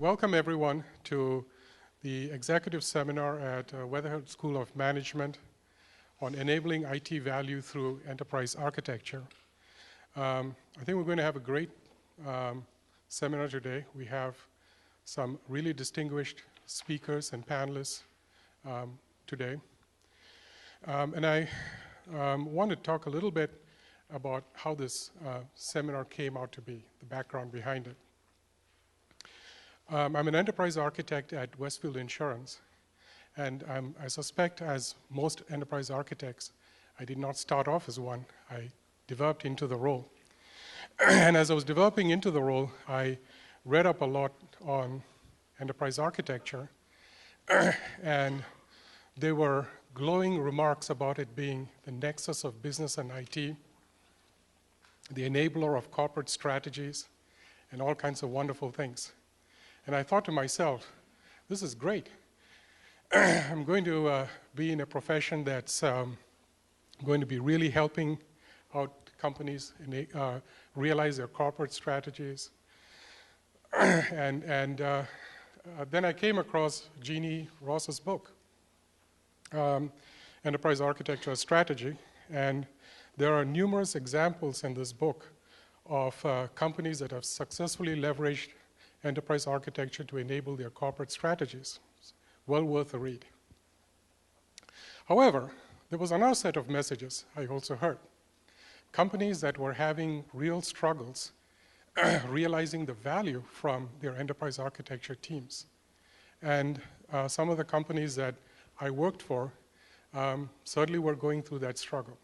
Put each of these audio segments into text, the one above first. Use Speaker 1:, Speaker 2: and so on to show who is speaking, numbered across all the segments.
Speaker 1: Welcome everyone to the executive seminar at Weatherhead School of Management on enabling IT value through enterprise architecture. I think we're going to have a great seminar today. We have some really distinguished speakers and panelists today. And I want to talk a little bit about how this seminar came out to be, the background behind it. I'm an enterprise architect at Westfield Insurance, and I suspect, as most enterprise architects, I did not start off as one. I developed into the role. And as I was developing into the role, I read up a lot on enterprise architecture, and there were glowing remarks about it being the nexus of business and IT, the enabler of corporate strategies, and all kinds of wonderful things. And I thought to myself, this is great. I'm going to be in a profession that's going to be really helping out companies realize their corporate strategies. And then I came across Jeanne Ross's book, Enterprise Architecture Strategy. And there are numerous examples in this book of companies that have successfully leveraged enterprise architecture to enable their corporate strategies. It's well worth a read. However, there was another set of messages I also heard. Companies that were having real struggles realizing the value from their enterprise architecture teams. And some of the companies that I worked for certainly were going through that struggle.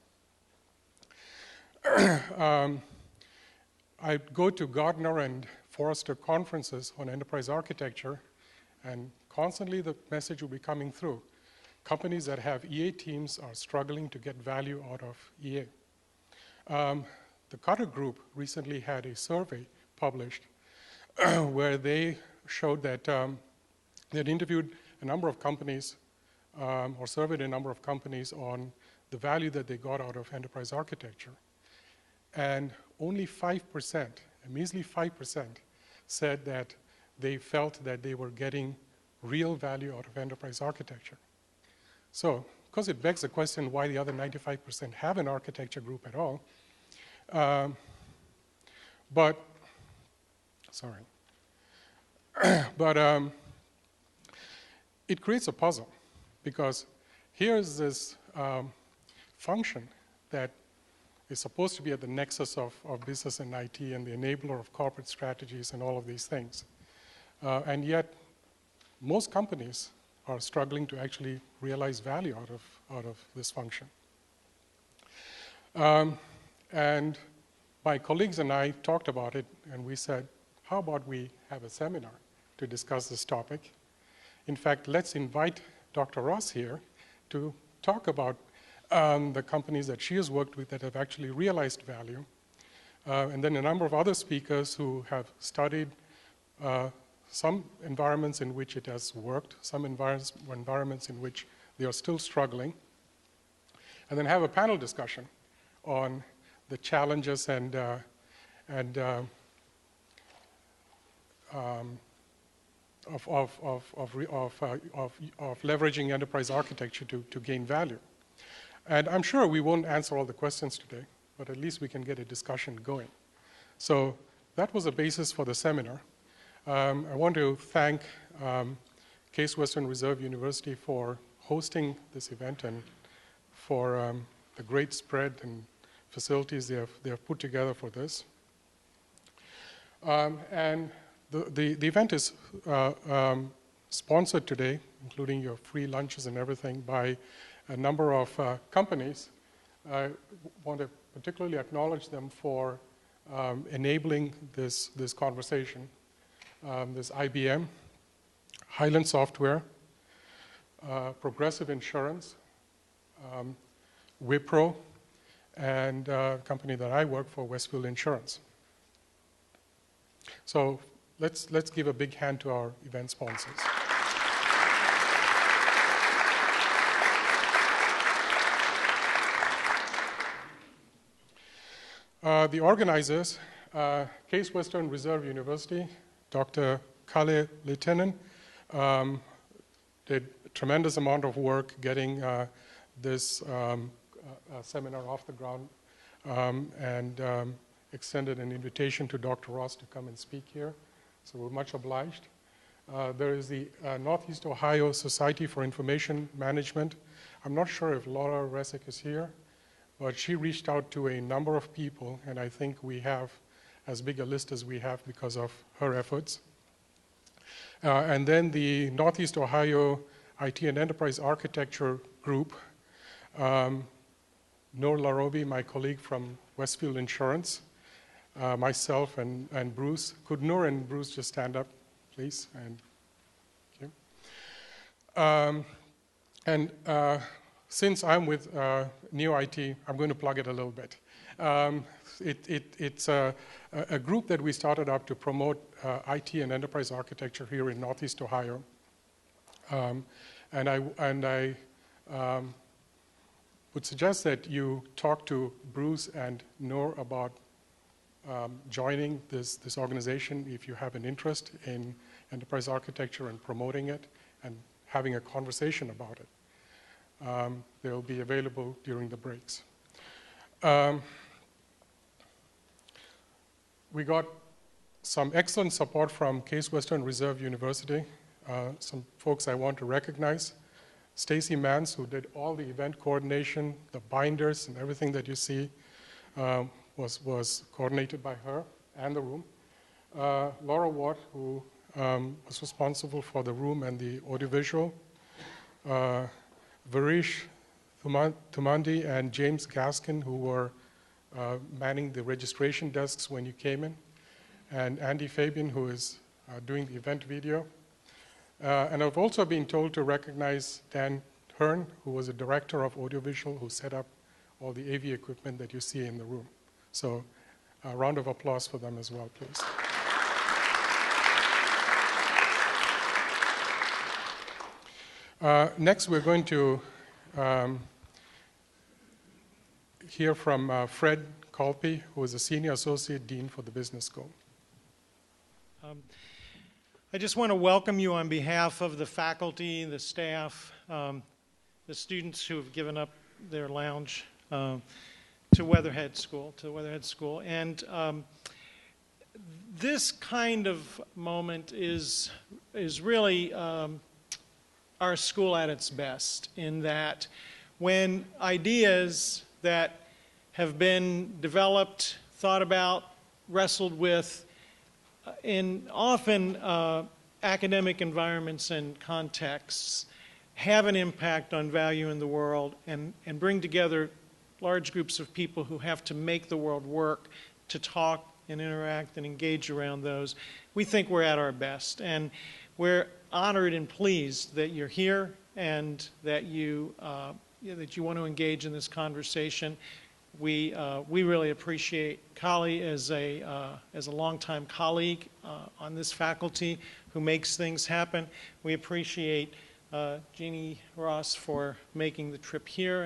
Speaker 1: I go to Gartner and Forrester conferences on enterprise architecture, and constantly the message will be coming through. Companies that have EA teams are struggling to get value out of EA. The Cutter Group recently had a survey published where they showed that they had interviewed a number of companies or surveyed a number of companies on the value that they got out of enterprise architecture. And only 5%, a measly 5%, said that they felt that they were getting real value out of enterprise architecture. So, of course, it begs the question why the other 95% have an architecture group at all. It creates a puzzle, because here's this function that is supposed to be at the nexus of business and IT and the enabler of corporate strategies and all of these things. And yet, most companies are struggling to actually realize value out of this function. And my colleagues and I talked about it, and we said, how about we have a seminar to discuss this topic? In fact, let's invite Dr. Ross here to talk about the companies that she has worked with that have actually realized value, and then a number of other speakers who have studied some environments in which it has worked, some environments in which they are still struggling, and then have a panel discussion on the challenges of leveraging enterprise architecture to gain value. And I'm sure we won't answer all the questions today, but at least we can get a discussion going. So that was the basis for the seminar. I want to thank Case Western Reserve University for hosting this event and for the great spread and facilities they have put together for this. And the event is sponsored today, including your free lunches and everything, by a number of companies. I want to particularly acknowledge them for enabling this conversation. There's IBM, Highland Software, Progressive Insurance, Wipro, and a company that I work for, Westfield Insurance. So let's give a big hand to our event sponsors. The organizers, Case Western Reserve University, Dr. Kalle Littinen did a tremendous amount of work getting this seminar off the ground and extended an invitation to Dr. Ross to come and speak here. So we're much obliged. There is the Northeast Ohio Society for Information Management. I'm not sure if Laura Resick is here, but she reached out to a number of people, and I think we have as big a list as we have because of her efforts. And then the Northeast Ohio IT and Enterprise Architecture Group, Noor Larobi, my colleague from Westfield Insurance, myself and Bruce. Could Noor and Bruce just stand up, please? And since I'm with Neo IT, I'm going to plug it a little bit. It's a group that we started up to promote IT and enterprise architecture here in Northeast Ohio. And I would suggest that you talk to Bruce and Noor about joining this organization if you have an interest in enterprise architecture and promoting it and having a conversation about it. They'll be available during the breaks. We got some excellent support from Case Western Reserve University. Some folks I want to recognize. Stacy Mans, who did all the event coordination, the binders and everything that you see was coordinated by her and the room. Laura Watt, who was responsible for the room and the audiovisual. Varish Thumandi and James Gaskin, who were manning the registration desks when you came in, and Andy Fabian, who is doing the event video. And I've also been told to recognize Dan Hearn, who was a director of audiovisual, who set up all the AV equipment that you see in the room. So a round of applause for them as well, please. Next, we're going to hear from Fred Colpe, who is a Senior Associate Dean for the Business School.
Speaker 2: I just want to welcome you on behalf of the faculty, the staff, the students who have given up their lounge to Weatherhead School. And this kind of moment is really our school at its best, in that when ideas that have been developed, thought about, wrestled with, in often academic environments and contexts, have an impact on value in the world and bring together large groups of people who have to make the world work to talk and interact and engage around those, we think we're at our best. And we're honored and pleased that you're here and that you want to engage in this conversation. We really appreciate Kali as a longtime colleague on this faculty who makes things happen. We appreciate Jeanne Ross for making the trip here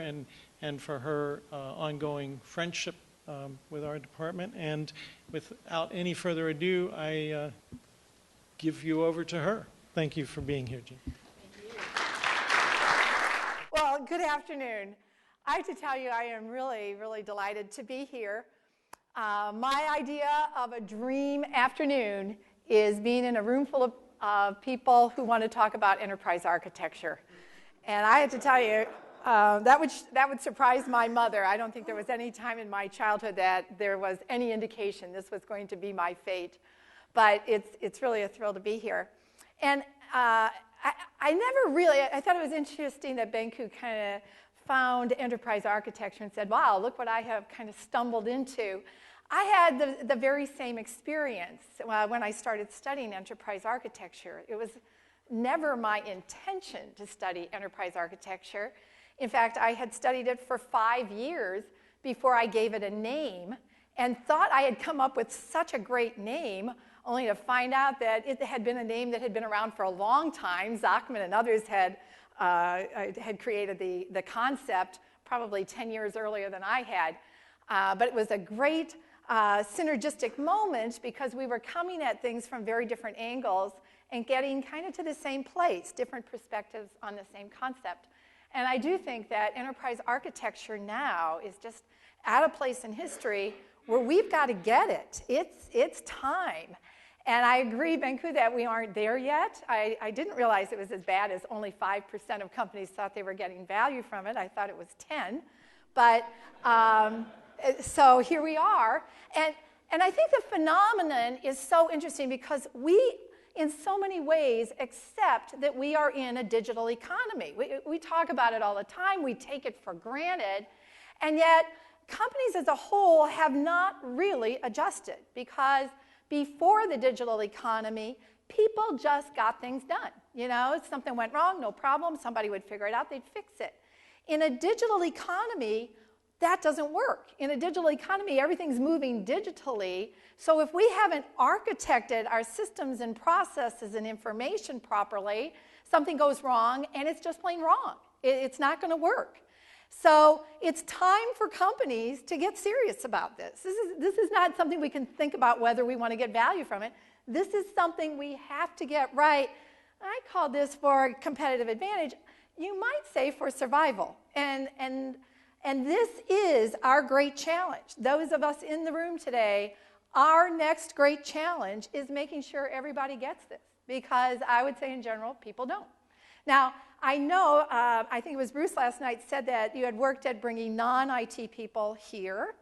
Speaker 2: and for her ongoing friendship with our department. And without any further ado, I give you over to her. Thank you for being here, Jeanne.
Speaker 3: Thank you. Well, good afternoon. I have to tell you, I am really, really delighted to be here. My idea of a dream afternoon is being in a room full of people who want to talk about enterprise architecture. And I have to tell you, that would surprise my mother. I don't think there was any time in my childhood that there was any indication this was going to be my fate. But it's really a thrill to be here. And I thought it was interesting that Benku kind of found enterprise architecture and said, wow, look what I have kind of stumbled into. I had the very same experience when I started studying enterprise architecture. It was never my intention to study enterprise architecture. In fact, I had studied it for 5 years before I gave it a name and thought I had come up with such a great name, only to find out that it had been a name that had been around for a long time. Zachman and others had created the concept probably 10 years earlier than I had. But it was a great synergistic moment because we were coming at things from very different angles and getting kind of to the same place, different perspectives on the same concept. And I do think that enterprise architecture now is just at a place in history where we've got to get it. It's time. And I agree, Benku, that we aren't there yet. I didn't realize it was as bad as only 5% of companies thought they were getting value from it. I thought it was 10. But so here we are. And I think the phenomenon is so interesting because we, in so many ways, accept that we are in a digital economy. We talk about it all the time. We take it for granted. And yet, companies as a whole have not really adjusted because before the digital economy, people just got things done. You know, if something went wrong, no problem. Somebody would figure it out. They'd fix it. In a digital economy, that doesn't work. In a digital economy, everything's moving digitally. So if we haven't architected our systems and processes and information properly, something goes wrong, and it's just plain wrong. It's not going to work. So it's time for companies to get serious about this. This is not something we can think about whether we want to get value from it. This is something we have to get right. I call this for competitive advantage. You might say for survival. And this is our great challenge. Those of us in the room today, our next great challenge is making sure everybody gets this. Because I would say in general, people don't. Now, I know, I think it was Bruce last night said that you had worked at bringing non-IT people here,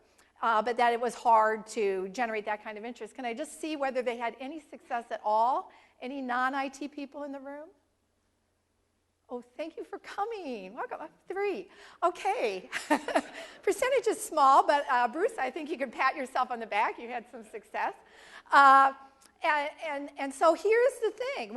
Speaker 3: but that it was hard to generate that kind of interest. Can I just see whether they had any success at all? Any non-IT people in the room? Oh, thank you for coming. Welcome. 3. Okay. Percentage is small, but Bruce, I think you can pat yourself on the back. You had some success. And so here's the thing.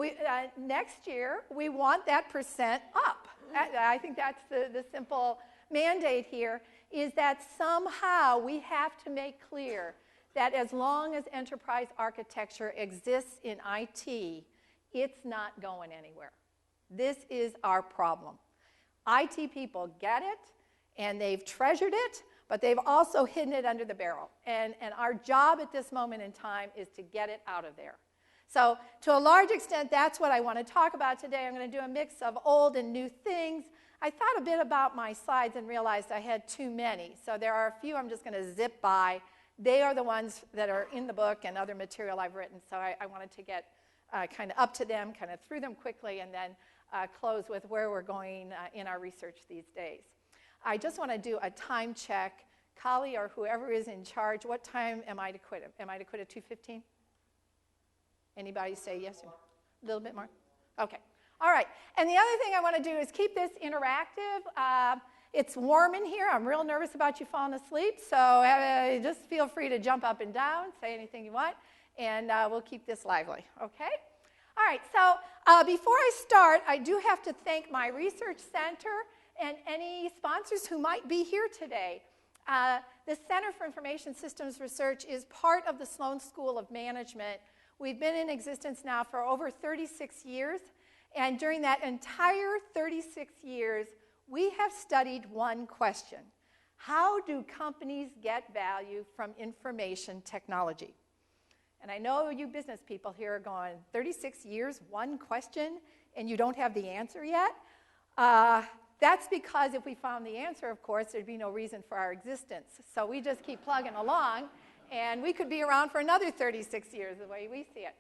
Speaker 3: Next year, we want that percent up. I think that's the simple mandate here, is that somehow we have to make clear that as long as enterprise architecture exists in IT, it's not going anywhere. This is our problem. IT people get it, and they've treasured it, but they've also hidden it under the barrel. And our job at this moment in time is to get it out of there. So to a large extent, that's what I want to talk about today. I'm going to do a mix of old and new things. I thought a bit about my slides and realized I had too many. So there are a few I'm just going to zip by. They are the ones that are in the book and other material I've written. So I wanted to get kind of up to them, kind of through them quickly, and then close with where we're going in our research these days. I just want to do a time check. Kali or whoever is in charge, what time am I to quit? Am I to quit at 2:15? Anybody say yes? A little bit more? Okay. All right. And the other thing I want to do is keep this interactive. It's warm in here. I'm real nervous about you falling asleep. So just feel free to jump up and down, say anything you want, and we'll keep this lively. Okay? All right. So before I start, I do have to thank my research center and any sponsors who might be here today. The Center for Information Systems Research is part of the Sloan School of Management. We've been in existence now for over 36 years, and during that entire 36 years, we have studied one question. How do companies get value from information technology? And I know you business people here are going, 36 years, one question, and you don't have the answer yet? That's because if we found the answer, of course, there'd be no reason for our existence. So we just keep plugging along, and we could be around for another 36 years the way we see it.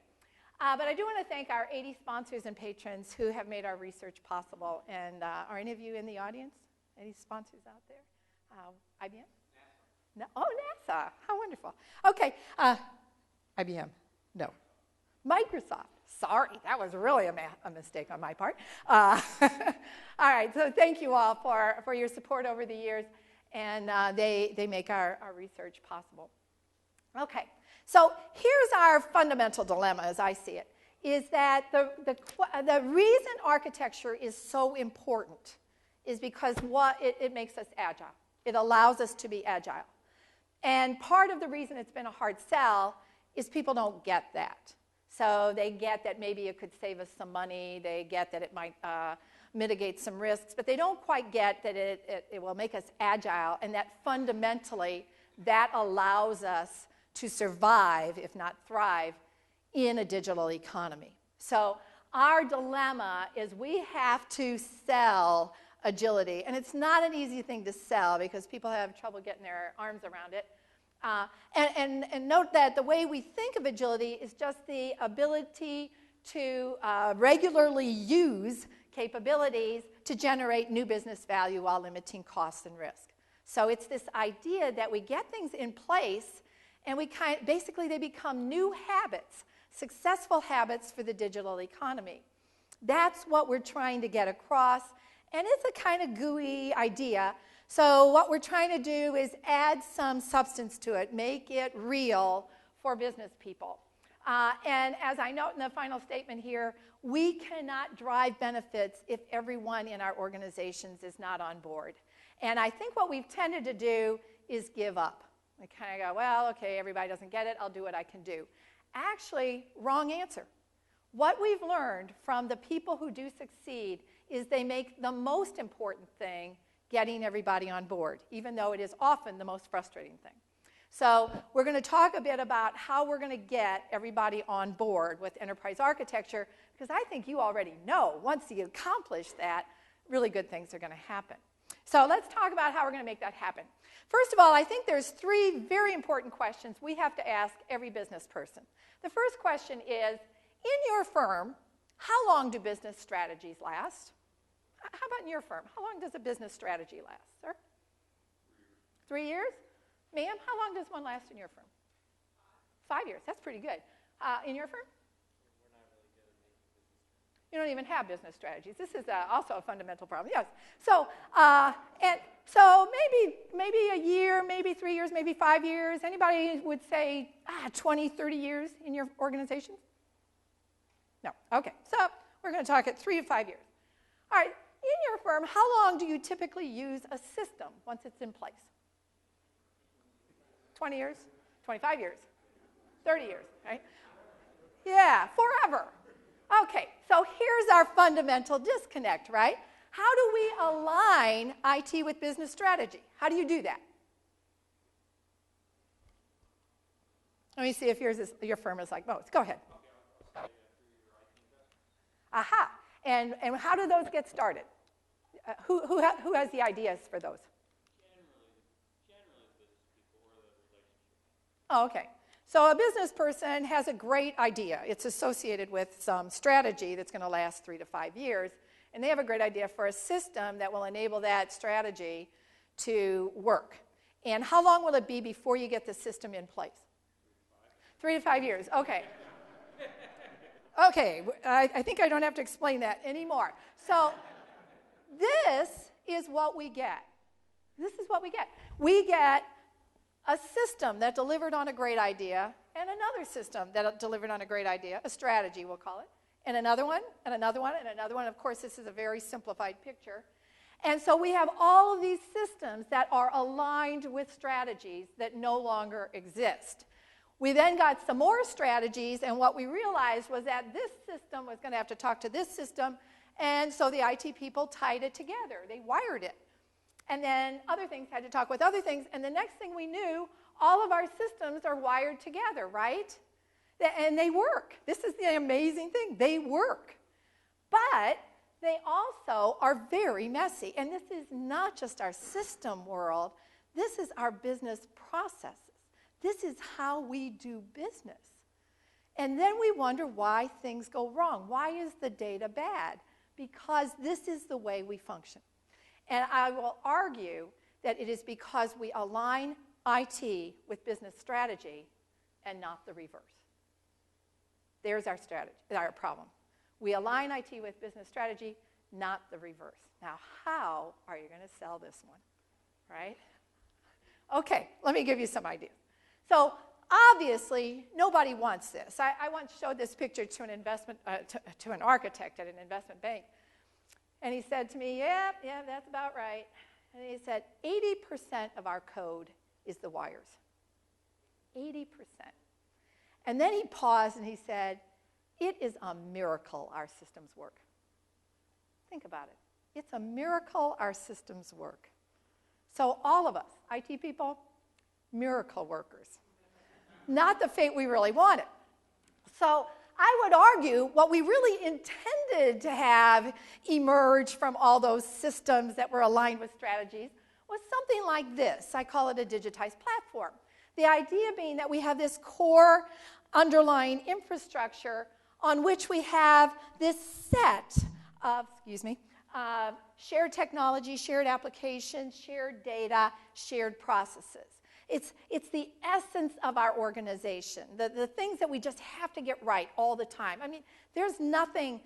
Speaker 3: But I do want to thank our 80 sponsors and patrons who have made our research possible. And are any of you in the audience? Any sponsors out there? IBM? NASA. No? Oh, NASA. How wonderful. Okay. IBM. No. Microsoft. Sorry, that was really a mistake on my part. All right, so thank you all for your support over the years, and they make our research possible. Okay, so here's our fundamental dilemma as I see it, is that the reason architecture is so important is because it makes us agile. It allows us to be agile. And part of the reason it's been a hard sell is people don't get that. So they get that maybe it could save us some money. They get that it might mitigate some risks. But they don't quite get that it will make us agile and that fundamentally that allows us to survive, if not thrive, in a digital economy. So our dilemma is we have to sell agility. And it's not an easy thing to sell because people have trouble getting their arms around it. And note that the way we think of agility is just the ability to regularly use capabilities to generate new business value while limiting costs and risk. So it's this idea that we get things in place and basically they become new habits, successful habits for the digital economy. That's what we're trying to get across, and it's a kind of gooey idea. So what we're trying to do is add some substance to it, make it real for business people. And as I note in the final statement here, we cannot drive benefits if everyone in our organizations is not on board. And I think what we've tended to do is give up. We kind of go, well, okay, everybody doesn't get it, I'll do what I can do. Actually, wrong answer. What we've learned from the people who do succeed is they make the most important thing getting everybody on board, even though it is often the most frustrating thing. So we're going to talk a bit about how we're going to get everybody on board with enterprise architecture, because I think you already know once you accomplish that, really good things are going to happen. So let's talk about how we're going to make that happen. First of all, I think there's three very important questions we have to ask every business person. The first question is, in your firm, how long do business strategies last? How about in your firm? How long does a business strategy last, sir? 3 years? Ma'am, how long does one last in your firm? 5 years. That's pretty good. In your firm?
Speaker 4: We're not really good at making business.
Speaker 3: You don't even have business strategies. This is also a fundamental problem. Yes. So, maybe a year, maybe 3 years, maybe 5 years. Anybody would say 20, 30 years in your organization? No. Okay. So we're going to talk at 3 to 5 years. All right. In your firm, how long do you typically use a system once it's in place? 20 years? 25 years? 30 years, right? Yeah, forever. Okay, so here's our fundamental disconnect, right? How do we align IT with business strategy? How do you do that? Let me see if your firm is like most. Go ahead. Aha. And how do those get started? Who has the ideas for those?
Speaker 4: Generally business people or the relationship.
Speaker 3: Oh, okay. So a business person has a great idea. It's associated with some strategy that's going to last 3 to 5 years. And they have a great idea for a system that will enable that strategy to work. And how long will it be before you get the system in place? 3 to 5 years. Okay. Okay. I think I don't have to explain that anymore. So this is what we get. This is what we get. We get a system that delivered on a great idea, and another system that delivered on a great idea, a strategy we'll call it, and another one, and another one, and another one. Of course, this is a very simplified picture. And so we have all of these systems that are aligned with strategies that no longer exist. We then got some more strategies, and what we realized was that this system was going to have to talk to this system, and so the IT people tied it together. They wired it. And then other things had to talk with other things. And the next thing we knew, all of our systems are wired together, right? And they work. This is the amazing thing. They work. But they also are very messy. And this is not just our system world. This is our business processes. This is how we do business. And then we wonder why things go wrong. Why is the data bad? Because this is the way we function. And I will argue that it is because we align IT with business strategy and not the reverse. There's our strategy, our problem. We align IT with business strategy, not the reverse. Now, how are you going to sell this one, right? Okay, let me give you some ideas. So obviously, nobody wants this. I once showed this picture to an architect at an investment bank. And he said to me, yeah, that's about right. And he said, 80% of our code is the wires. 80%. And then he paused and he said, it is a miracle our systems work. Think about it. It's a miracle our systems work. So all of us, IT people, miracle workers. Not the fate we really wanted. So I would argue what we really intended to have emerge from all those systems that were aligned with strategies was something like this. I call it a digitized platform. The idea being that we have this core underlying infrastructure on which we have this set of, shared technology, shared applications, shared data, shared processes. It's the essence of our organization, the things that we just have to get right all the time. I mean, there's nothing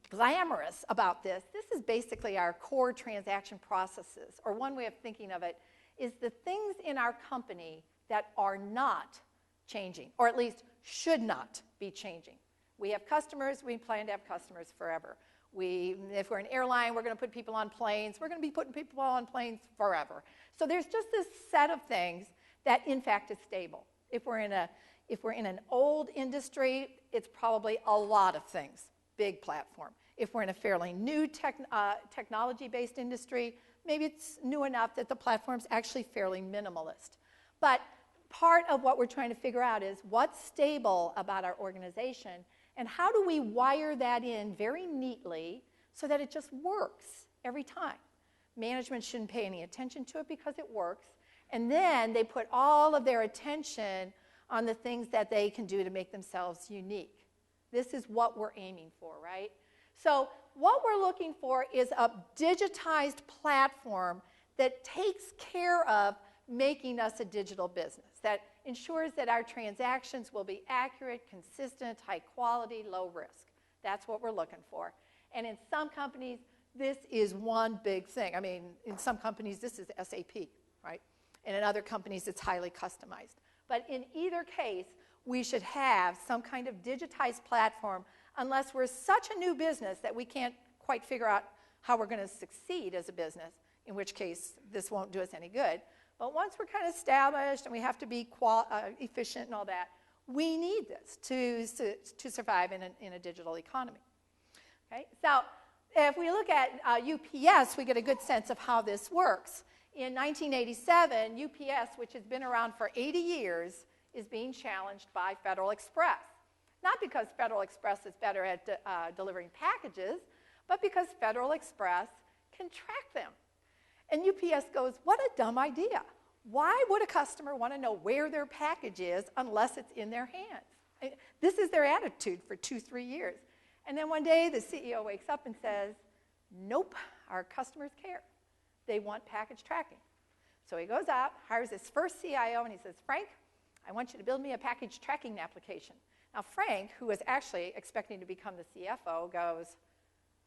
Speaker 3: glamorous about this. This is basically our core transaction processes, or one way of thinking of it is the things in our company that are not changing, or at least should not be changing. We have customers, we plan to have customers forever. If we're an airline, we're going to put people on planes. We're going to be putting people on planes forever. So there's just this set of things that, in fact, is stable. If we're in an old industry, it's probably a lot of things, big platform. If we're in a fairly new technology-based industry, maybe it's new enough that the platform's actually fairly minimalist. But part of what we're trying to figure out is what's stable about our organization, and how do we wire that in very neatly so that it just works every time. Management shouldn't pay any attention to it because it works, and then they put all of their attention on the things that they can do to make themselves unique. This is what we're aiming for, right? So what we're looking for is a digitized platform that takes care of making us a digital business, that ensures that our transactions will be accurate, consistent, high quality, low risk. That's what we're looking for. And in some companies, this is one big thing. I mean, in some companies, this is SAP, right? And in other companies, it's highly customized. But in either case, we should have some kind of digitized platform, unless we're such a new business that we can't quite figure out how we're going to succeed as a business, in which case this won't do us any good. But once we're kind of established and we have to be efficient and all that, we need this to survive in a digital economy. Okay? So if we look at UPS, we get a good sense of how this works. In 1987, UPS, which has been around for 80 years, is being challenged by Federal Express. Not because Federal Express is better at delivering packages, but because Federal Express can track them. And UPS goes, what a dumb idea. Why would a customer want to know where their package is unless it's in their hands? This is their attitude for 2-3 years. And then one day the CEO wakes up and says, nope, our customers care. They want package tracking. So he goes out, hires his first CIO, and he says, Frank, I want you to build me a package tracking application. Now Frank, who was actually expecting to become the CFO, goes,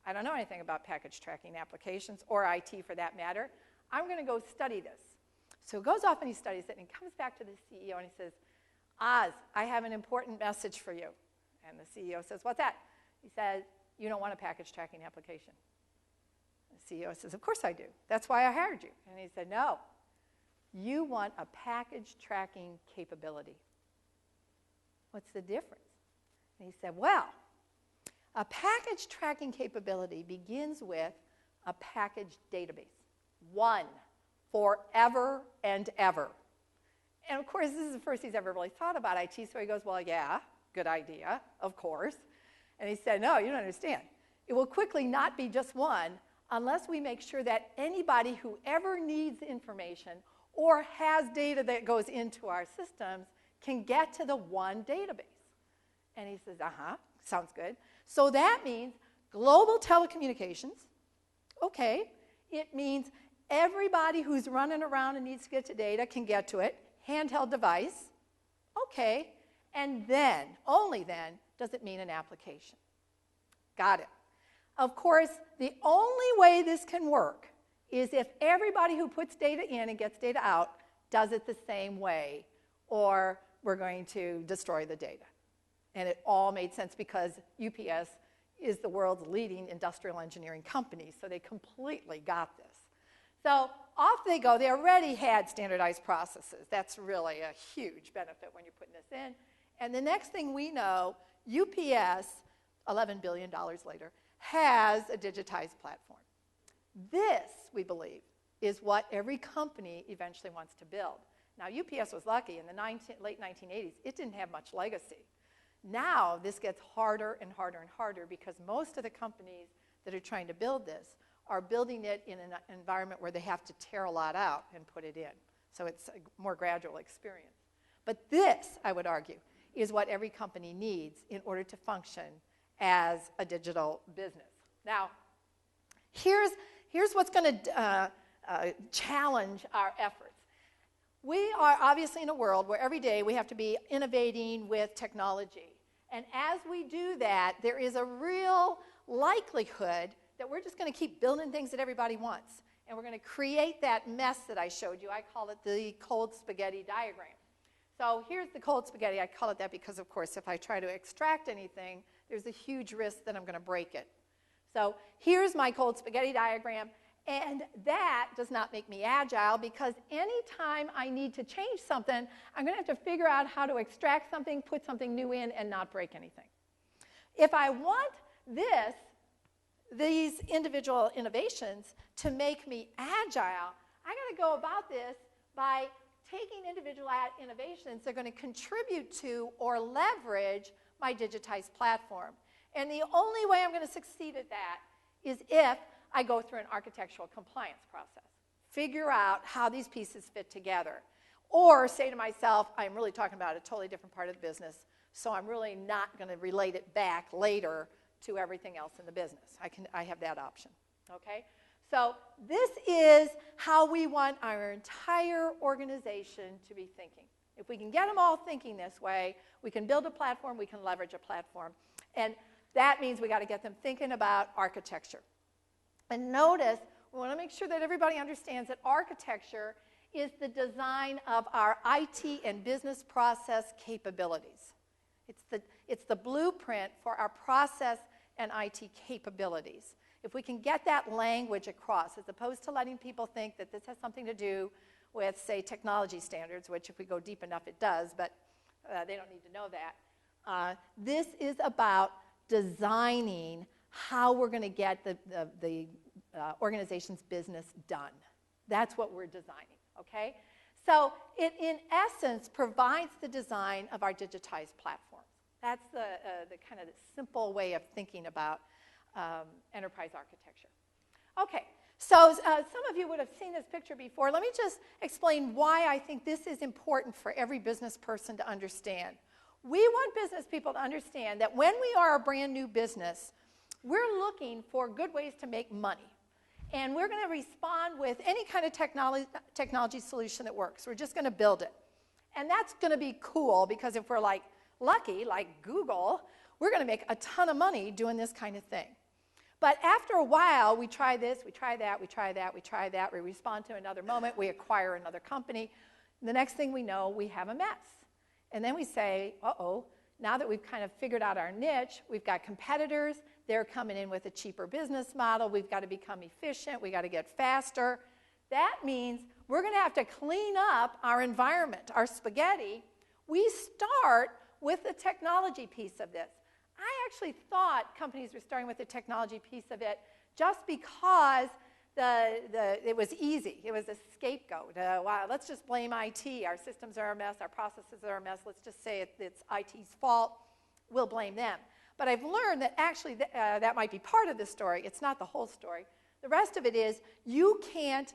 Speaker 3: I don't know anything about package tracking applications, or IT for that matter. I'm going to go study this. So he goes off and he studies it, and he comes back to the CEO and he says, Oz, I have an important message for you. And the CEO says, what's that? He says, you don't want a package tracking application. The CEO says, of course I do. That's why I hired you. And he said, no, you want a package tracking capability. What's the difference? And he said, well, a package tracking capability begins with a package database. One, forever and ever. And of course, this is the first he's ever really thought about IT, so he goes, well, yeah, good idea, of course. And he said, no, you don't understand. It will quickly not be just one unless we make sure that anybody who ever needs information or has data that goes into our systems can get to the one database. And he says, sounds good. So that means global telecommunications. Okay. It means everybody who's running around and needs to get to data can get to it. Handheld device. Okay. And then, only then, does it mean an application. Got it. Of course, the only way this can work is if everybody who puts data in and gets data out does it the same way, or we're going to destroy the data. And it all made sense because UPS is the world's leading industrial engineering company, so they completely got this. So off they go. They already had standardized processes. That's really a huge benefit when you're putting this in. And the next thing we know, UPS, $11 billion later, has a digitized platform. This, we believe, is what every company eventually wants to build. Now, UPS was lucky. In the late 1980s, it didn't have much legacy. Now this gets harder and harder and harder because most of the companies that are trying to build this are building it in an environment where they have to tear a lot out and put it in. So it's a more gradual experience. But this, I would argue, is what every company needs in order to function as a digital business. Now, here's what's going to challenge our efforts. We are obviously in a world where every day we have to be innovating with technology. And as we do that, there is a real likelihood that we're just going to keep building things that everybody wants. And we're going to create that mess that I showed you. I call it the cold spaghetti diagram. So here's the cold spaghetti. I call it that because, of course, if I try to extract anything, there's a huge risk that I'm going to break it. So here's my cold spaghetti diagram. And that does not make me agile because anytime I need to change something, I'm going to have to figure out how to extract something, put something new in, and not break anything. If I want these individual innovations to make me agile, I got to go about this by taking individual innovations that are going to contribute to or leverage my digitized platform. And the only way I'm going to succeed at that is if I go through an architectural compliance process, figure out how these pieces fit together, or say to myself, I'm really talking about a totally different part of the business, so I'm really not going to relate it back later to everything else in the business. I have that option, okay? So this is how we want our entire organization to be thinking. If we can get them all thinking this way, we can build a platform, we can leverage a platform, and that means we got to get them thinking about architecture. And notice, we want to make sure that everybody understands that architecture is the design of our IT and business process capabilities. It's the blueprint for our process and IT capabilities. If we can get that language across, as opposed to letting people think that this has something to do with, say, technology standards, which if we go deep enough it does, but they don't need to know that. This is about designing how we're going to get the organization's business done. That's what we're designing, okay? So it, in essence, provides the design of our digitized platforms. That's the kind of the simple way of thinking about enterprise architecture. Okay, so some of you would have seen this picture before. Let me just explain why I think this is important for every business person to understand. We want business people to understand that when we are a brand new business, we're looking for good ways to make money. And we're going to respond with any kind of technology solution that works. We're just going to build it. And that's going to be cool because if we're like lucky, like Google, we're going to make a ton of money doing this kind of thing. But after a while, we try this, we try that, we try that, we try that, we respond to another moment, we acquire another company. The next thing we know, we have a mess. And then we say, uh-oh, now that we've kind of figured out our niche, we've got competitors, they're coming in with a cheaper business model, we've got to become efficient, we've got to get faster. That means we're going to have to clean up our environment, our spaghetti. We start with the technology piece of this. I actually thought companies were starting with the technology piece of it just because it was easy. It was a scapegoat. Wow, let's just blame IT. Our systems are a mess. Our processes are a mess. Let's just say it's IT's fault. We'll blame them. But I've learned that actually that might be part of the story. It's not the whole story. The rest of it is you can't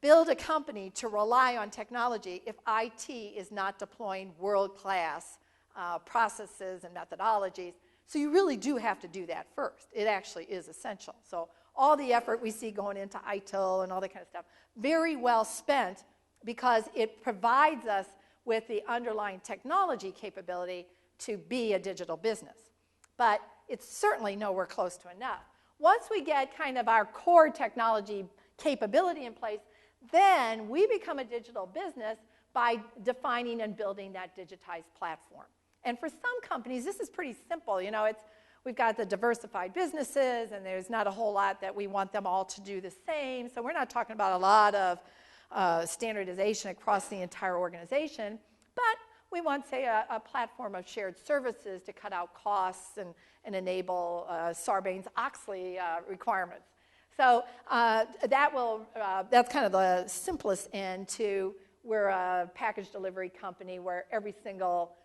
Speaker 3: build a company to rely on technology if IT is not deploying world-class processes and methodologies. So you really do have to do that first. It actually is essential. So all the effort we see going into ITIL and all that kind of stuff, very well spent because it provides us with the underlying technology capability to be a digital business. But it's certainly nowhere close to enough. Once we get kind of our core technology capability in place, then we become a digital business by defining and building that digitized platform. And for some companies, this is pretty simple. You know, we've got the diversified businesses, and there's not a whole lot that we want them all to do the same. So we're not talking about a lot of standardization across the entire organization. But we want, say, a platform of shared services to cut out costs and enable Sarbanes-Oxley requirements. So that's kind of the simplest end to we're a package delivery company where every single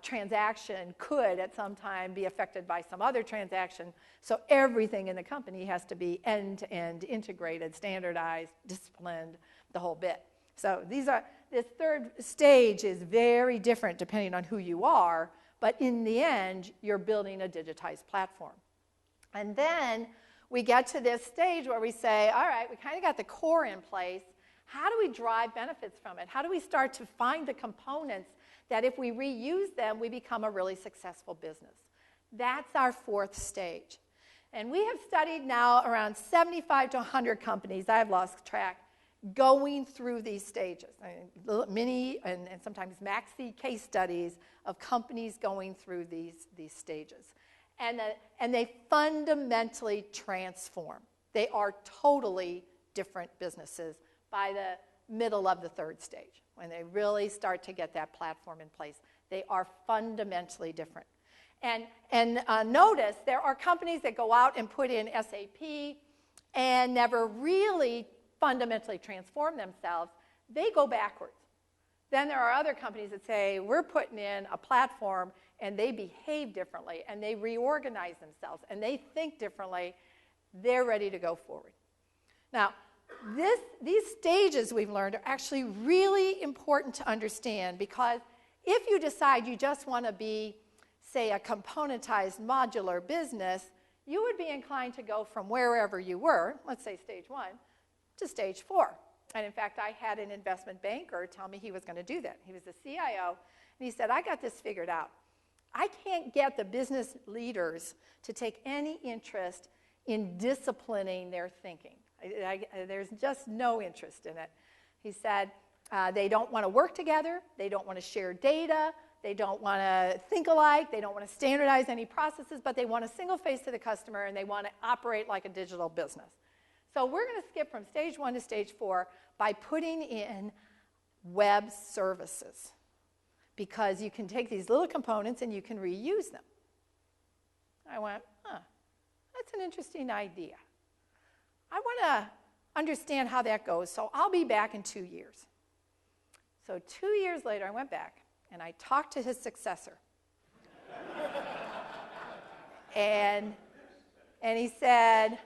Speaker 3: transaction could at some time be affected by some other transaction. So everything in the company has to be end-to-end integrated, standardized, disciplined, the whole bit. So this third stage is very different depending on who you are, but in the end, you're building a digitized platform. And then we get to this stage where we say, all right, we kind of got the core in place. How do we drive benefits from it? How do we start to find the components that if we reuse them, we become a really successful business? That's our fourth stage. And we have studied now around 75 to 100 companies, I've lost track, going through these stages. I mean, mini and sometimes maxi case studies of companies going through these stages. And they fundamentally transform. They are totally different businesses by the middle of the third stage, when they really start to get that platform in place. They are fundamentally different. And notice there are companies that go out and put in SAP and never really fundamentally transform themselves. They go backwards. Then there are other companies that say, we're putting in a platform, and they behave differently, and they reorganize themselves, and they think differently. They're ready to go forward. Now, these stages we've learned are actually really important to understand, because if you decide you just want to be, say, a componentized modular business, you would be inclined to go from wherever you were, let's say stage 1, to stage 4. And in fact, I had an investment banker tell me he was going to do that. He was the CIO, and he said, I got this figured out. I can't get the business leaders to take any interest in disciplining their thinking. There's just no interest in it. He said they don't want to work together, they don't want to share data, they don't want to think alike, they don't want to standardize any processes, but they want a single face to the customer, and they want to operate like a digital business. So we're going to skip from stage 1 to stage 4 by putting in web services, because you can take these little components and you can reuse them. I went, that's an interesting idea. I want to understand how that goes, so I'll be back in 2 years. So 2 years later, I went back, and I talked to his successor. and he said,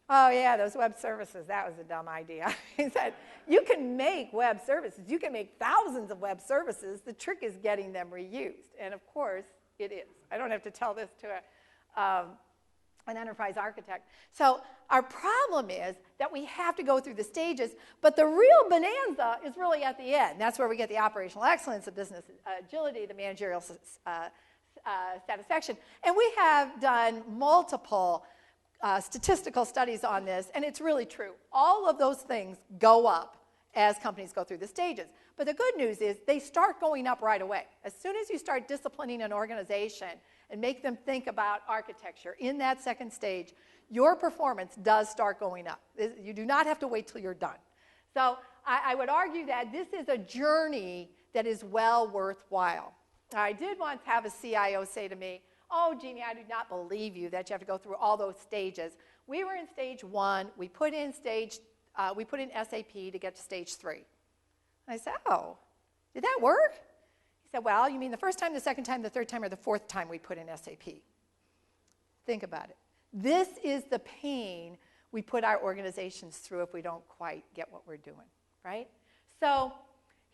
Speaker 3: oh, yeah, those web services, that was a dumb idea. He said, you can make web services. You can make thousands of web services. The trick is getting them reused. And, of course, it is. I don't have to tell this to an enterprise architect. So our problem is that we have to go through the stages, but the real bonanza is really at the end. That's where we get the operational excellence, the business agility, the managerial satisfaction. And we have done multiple statistical studies on this, and it's really true. All of those things go up as companies go through the stages. But the good news is they start going up right away. As soon as you start disciplining an organization and make them think about architecture in that second stage, your performance does start going up. You do not have to wait till you're done. So I would argue that this is a journey that is well worthwhile. I did once have a CIO say to me, oh, Jeanne, I do not believe you that you have to go through all those stages. We were in stage 1. We put in SAP to get to stage 3. I said, oh, did that work? He said, well, you mean the first time, the second time, the third time, or the fourth time we put in SAP? Think about it. This is the pain we put our organizations through if we don't quite get what we're doing, right? So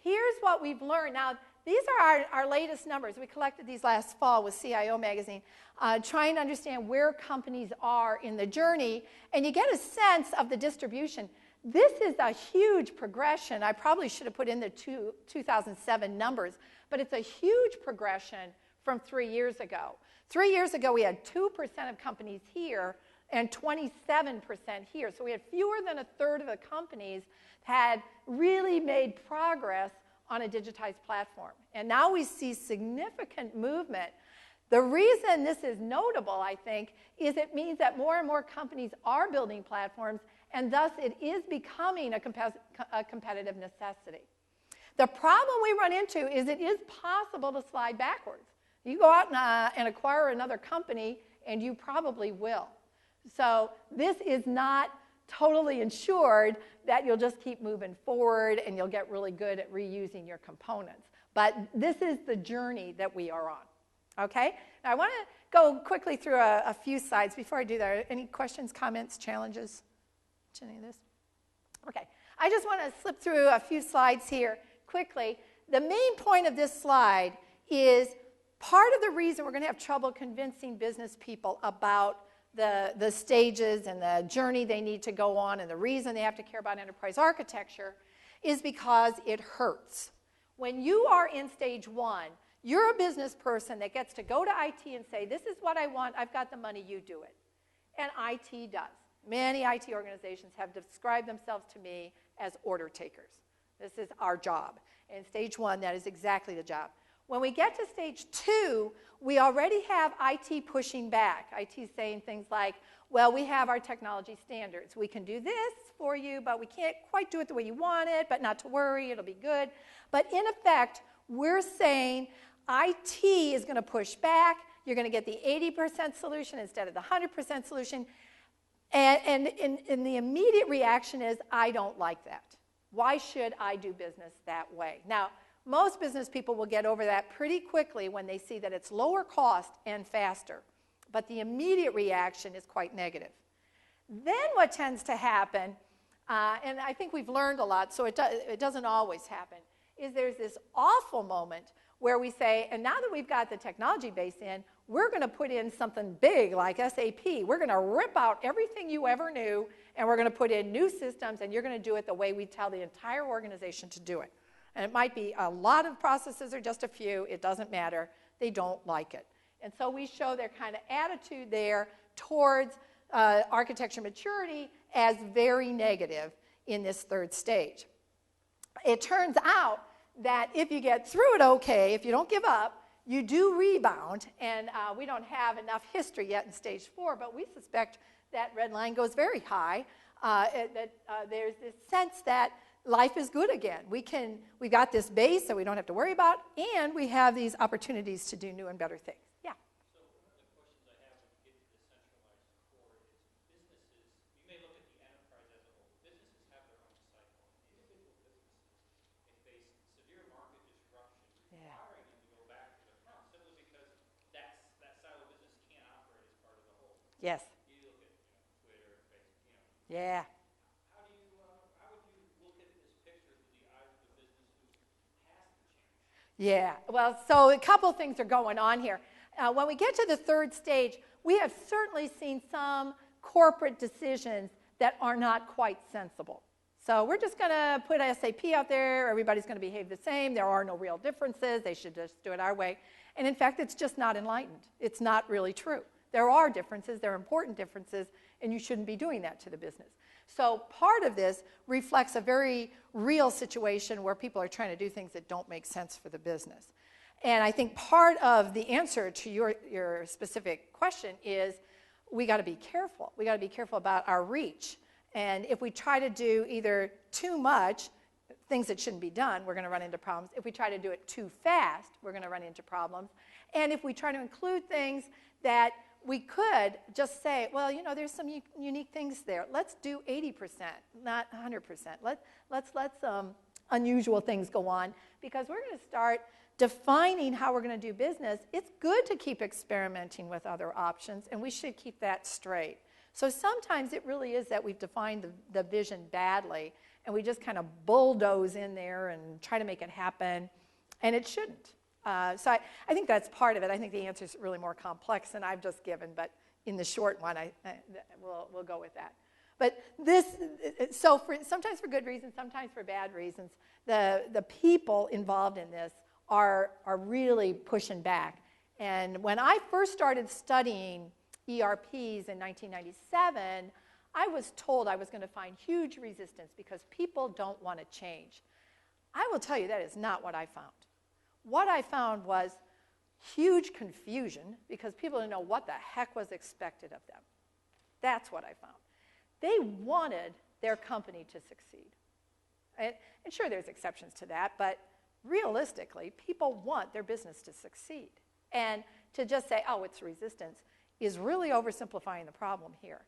Speaker 3: here's what we've learned. Now, these are our latest numbers. We collected these last fall with CIO Magazine, trying to understand where companies are in the journey, and you get a sense of the distribution. This is a huge progression. I probably should have put in the 2007 numbers, but it's a huge progression from 3 years ago. 3 years ago, we had 2% of companies here and 27% here. So we had fewer than a third of the companies had really made progress on a digitized platform. And now we see significant movement. The reason this is notable, I think, is it means that more and more companies are building platforms, and thus it is becoming a competitive necessity. The problem we run into is it is possible to slide backwards. You go out and acquire another company, and you probably will. So this is not totally ensured that you'll just keep moving forward and you'll get really good at reusing your components. But this is the journey that we are on. Okay? Now I want to go quickly through a few slides. Before I do that, any questions, comments, challenges to any of this? Okay. I just want to slip through a few slides here quickly. The main point of this slide is part of the reason we're going to have trouble convincing business people about the stages and the journey they need to go on and the reason they have to care about enterprise architecture is because it hurts. When you are in stage 1, you're a business person that gets to go to IT and say, this is what I want, I've got the money, you do it. And IT does. Many IT organizations have described themselves to me as order takers. This is our job. In stage 1, that is exactly the job. When we get to stage 2, we already have IT pushing back. IT saying things like, well, we have our technology standards. We can do this for you, but we can't quite do it the way you want it, but not to worry, it'll be good. But in effect, we're saying IT is going to push back. You're going to get the 80% solution instead of the 100% solution. And the immediate reaction is, I don't like that. Why should I do business that way? Now, most business people will get over that pretty quickly when they see that it's lower cost and faster. But the immediate reaction is quite negative. Then what tends to happen, and I think we've learned a lot, so it doesn't always happen, is there's this awful moment where we say, and now that we've got the technology base in, we're going to put in something big like SAP. We're going to rip out everything you ever knew, and we're going to put in new systems, and you're going to do it the way we tell the entire organization to do it. And it might be a lot of processes or just a few. It doesn't matter. They don't like it. And so we show their kind of attitude there towards architecture maturity as very negative in this third stage. It turns out that if you get through it okay, if you don't give up, you do rebound, and we don't have enough history yet in stage 4, but we suspect that red line goes very high, there's this sense that life is good again. We've got this base that we don't have to worry about, and we have these opportunities to do new and better things. Yeah?
Speaker 4: So one of the questions I have when you get to the centralized core is businesses, you may look at the enterprise as a whole. Businesses have their own cycle. Individual businesses may face severe market disruption, requiring them to go back to the front simply because that silo business can't operate as part of the whole.
Speaker 3: Yes.
Speaker 4: You look at Twitter, Facebook,
Speaker 3: Yeah.
Speaker 4: how would you look at this picture through the eyes of the business who has to change?
Speaker 3: Yeah, well, so a couple things are going on here. When we get to the third stage, we have certainly seen some corporate decisions that are not quite sensible. So we're just going to put SAP out there. Everybody's going to behave the same. There are no real differences. They should just do it our way. And in fact, it's just not enlightened. It's not really true. There are differences. There are important differences, and you shouldn't be doing that to the business. So part of this reflects a very real situation where people are trying to do things that don't make sense for the business. And I think part of the answer to your specific question is we got to be careful. We got to be careful about our reach. And if we try to do either too much, things that shouldn't be done, we're going to run into problems. If we try to do it too fast, we're going to run into problems. And if we try to include things that we could just say, well, there's some unique things there. Let's do 80%, not 100%. Let's let some unusual things go on, because we're going to start defining how we're going to do business. It's good to keep experimenting with other options, and we should keep that straight. So sometimes it really is that we've defined the vision badly, and we just kind of bulldoze in there and try to make it happen, and it shouldn't. So I think that's part of it. I think the answer is really more complex than I've just given, but in the short one, we'll go with that. But sometimes for good reasons, sometimes for bad reasons, the people involved in this are really pushing back. And when I first started studying ERPs in 1997, I was told I was going to find huge resistance because people don't want to change. I will tell you that is not what I found. What I found was huge confusion because people didn't know what the heck was expected of them. That's what I found. They wanted their company to succeed. And sure, there's exceptions to that, but realistically, people want their business to succeed. And to just say, oh, it's resistance, is really oversimplifying the problem here.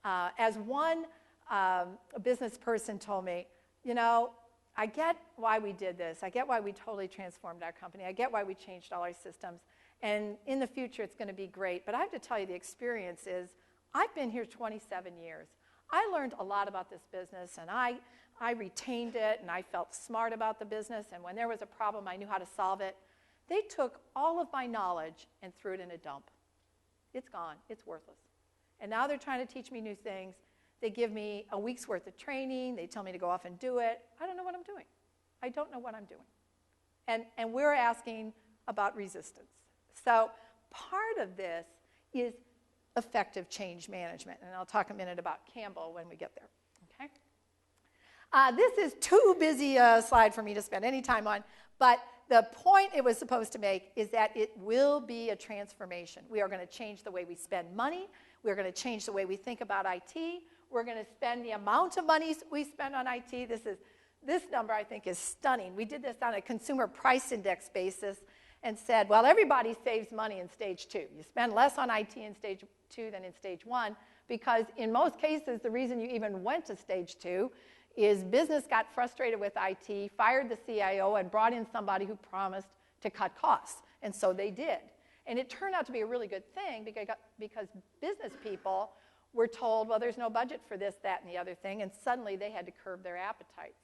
Speaker 3: As one a business person told me, you know, I get why we did this. I get why we totally transformed our company. I get why we changed all our systems. And in the future, it's going to be great. But I have to tell you, the experience is, I've been here 27 years. I learned a lot about this business, and I retained it, and I felt smart about the business. And when there was a problem, I knew how to solve it. They took all of my knowledge and threw it in a dump. It's gone. It's worthless. And now they're trying to teach me new things. They give me a week's worth of training. They tell me to go off and do it. I don't know what I'm doing. I don't know what I'm doing. And we're asking about resistance. So part of this is effective change management. And I'll talk a minute about Campbell when we get there. Okay? This is too busy a slide for me to spend any time on. But the point it was supposed to make is that it will be a transformation. We are going to change the way we spend money. We're going to change the way we think about IT. We're going to spend the amount of money we spend on IT. This number, I think, is stunning. We did this on a consumer price index basis and said, well, everybody saves money in stage 2. You spend less on IT in stage 2 than in stage 1 because in most cases, the reason you even went to stage 2 is business got frustrated with IT, fired the CIO, and brought in somebody who promised to cut costs. And so they did. And it turned out to be a really good thing because business people were told, well, there's no budget for this, that, and the other thing, and suddenly they had to curb their appetites.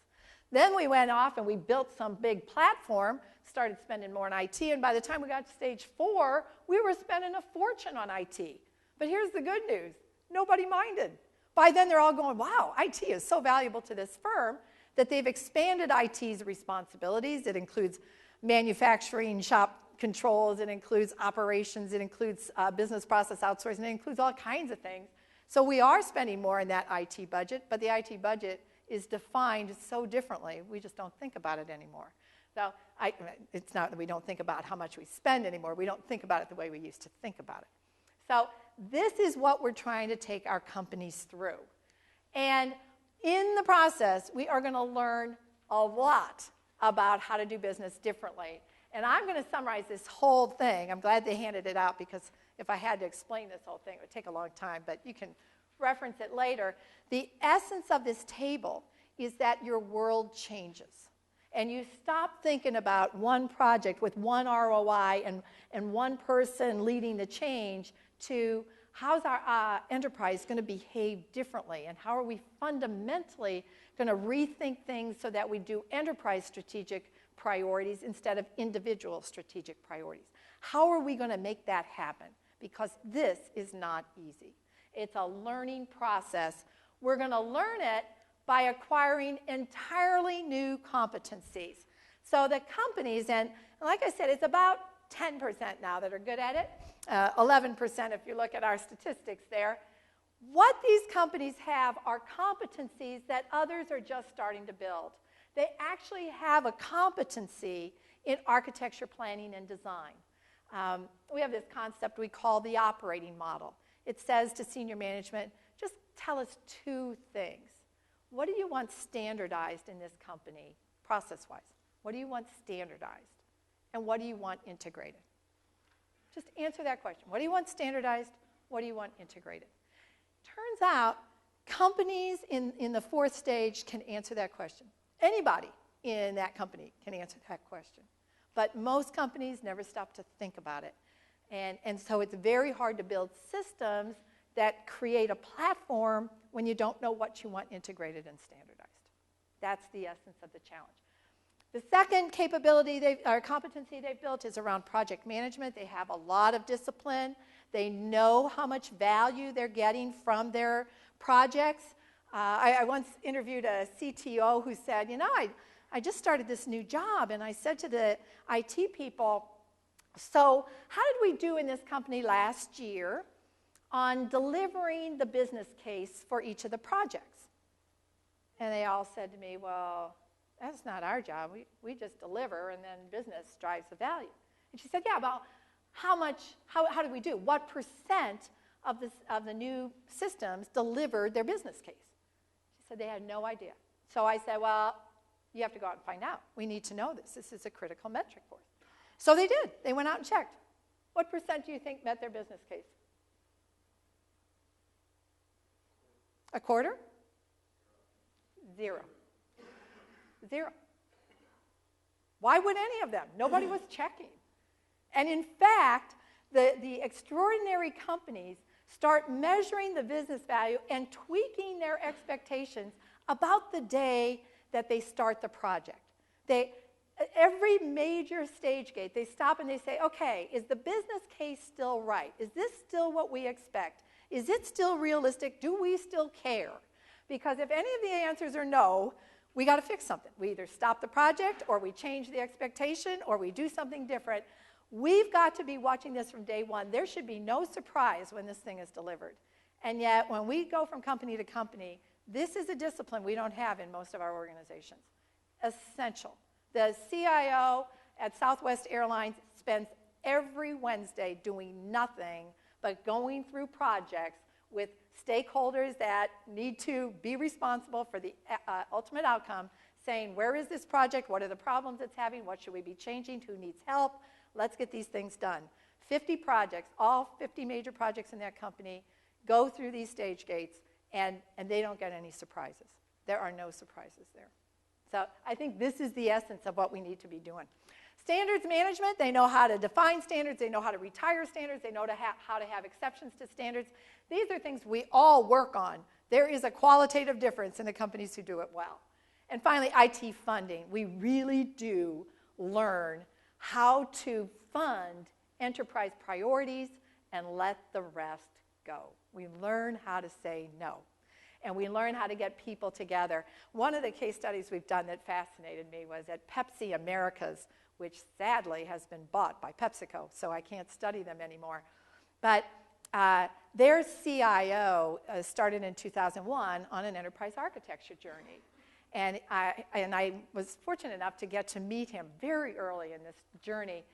Speaker 3: Then we went off and we built some big platform, started spending more on IT, and by the time we got to stage 4, we were spending a fortune on IT. But here's the good news. Nobody minded. By then, they're all going, wow, IT is so valuable to this firm that they've expanded IT's responsibilities. It includes manufacturing, shop controls, it includes operations, it includes business process outsourcing, it includes all kinds of things. So we are spending more in that IT budget, but the IT budget is defined so differently, we just don't think about it anymore. So it's not that we don't think about how much we spend anymore, we don't think about it the way we used to think about it. So this is what we're trying to take our companies through. And in the process, we are going to learn a lot about how to do business differently. And I'm going to summarize this whole thing. I'm glad they handed it out because if I had to explain this whole thing, it would take a long time, but you can reference it later. The essence of this table is that your world changes. And you stop thinking about one project with one ROI and one person leading the change to how's our enterprise going to behave differently and how are we fundamentally going to rethink things so that we do enterprise strategic priorities instead of individual strategic priorities. How are we going to make that happen? Because this is not easy. It's a learning process. We're going to learn it by acquiring entirely new competencies. So the companies, and like I said, it's about 10% now that are good at it, 11% if you look at our statistics there. What these companies have are competencies that others are just starting to build. They actually have a competency in architecture, planning, and design. We have this concept we call the operating model. It says to senior management, just tell us 2 things. What do you want standardized in this company, process-wise? What do you want standardized? And what do you want integrated? Just answer that question. What do you want standardized? What do you want integrated? Turns out companies in the 4th stage can answer that question. Anybody in that company can answer that question. But most companies never stop to think about it. And so it's very hard to build systems that create a platform when you don't know what you want integrated and standardized. That's the essence of the challenge. The second competency they've built is around project management. They have a lot of discipline. They know how much value they're getting from their projects. I once interviewed a CTO who said, you know, I just started this new job, and I said to the IT people, so how did we do in this company last year on delivering the business case for each of the projects? And they all said to me, well, that's not our job. We just deliver, and then business drives the value. And she said, yeah, well, how did we do? What percent of the new systems delivered their business case? She said they had no idea. So I said, well, you have to go out and find out. We need to know this. This is a critical metric for us. So they did. They went out and checked. What percent do you think met their business case? A quarter? Zero. Zero. Why would any of them? Nobody was checking. And in fact, the extraordinary companies start measuring the business value and tweaking their expectations about the day that they start the project. Every major stage gate, they stop and they say, okay, is the business case still right? Is this still what we expect? Is it still realistic? Do we still care? Because if any of the answers are no, we got to fix something. We either stop the project, or we change the expectation, or we do something different. We've got to be watching this from day one. There should be no surprise when this thing is delivered. And yet, when we go from company to company, this is a discipline we don't have in most of our organizations. Essential. The CIO at Southwest Airlines spends every Wednesday doing nothing but going through projects with stakeholders that need to be responsible for the ultimate outcome, saying, where is this project? What are the problems it's having? What should we be changing? Who needs help? Let's get these things done. 50 projects, all 50 major projects in that company, go through these stage gates, and they don't get any surprises. There are no surprises there. So I think this is the essence of what we need to be doing. Standards management, they know how to define standards, they know how to retire standards, they know how to have exceptions to standards. These are things we all work on. There is a qualitative difference in the companies who do it well. And finally, IT funding. We really do learn how to fund enterprise priorities and let the rest go. We learn how to say no. And we learn how to get people together. One of the case studies we've done that fascinated me was at Pepsi Americas, which sadly has been bought by PepsiCo, so I can't study them anymore. But their CIO started in 2001 on an enterprise architecture journey. And I was fortunate enough to get to meet him very early in this journey.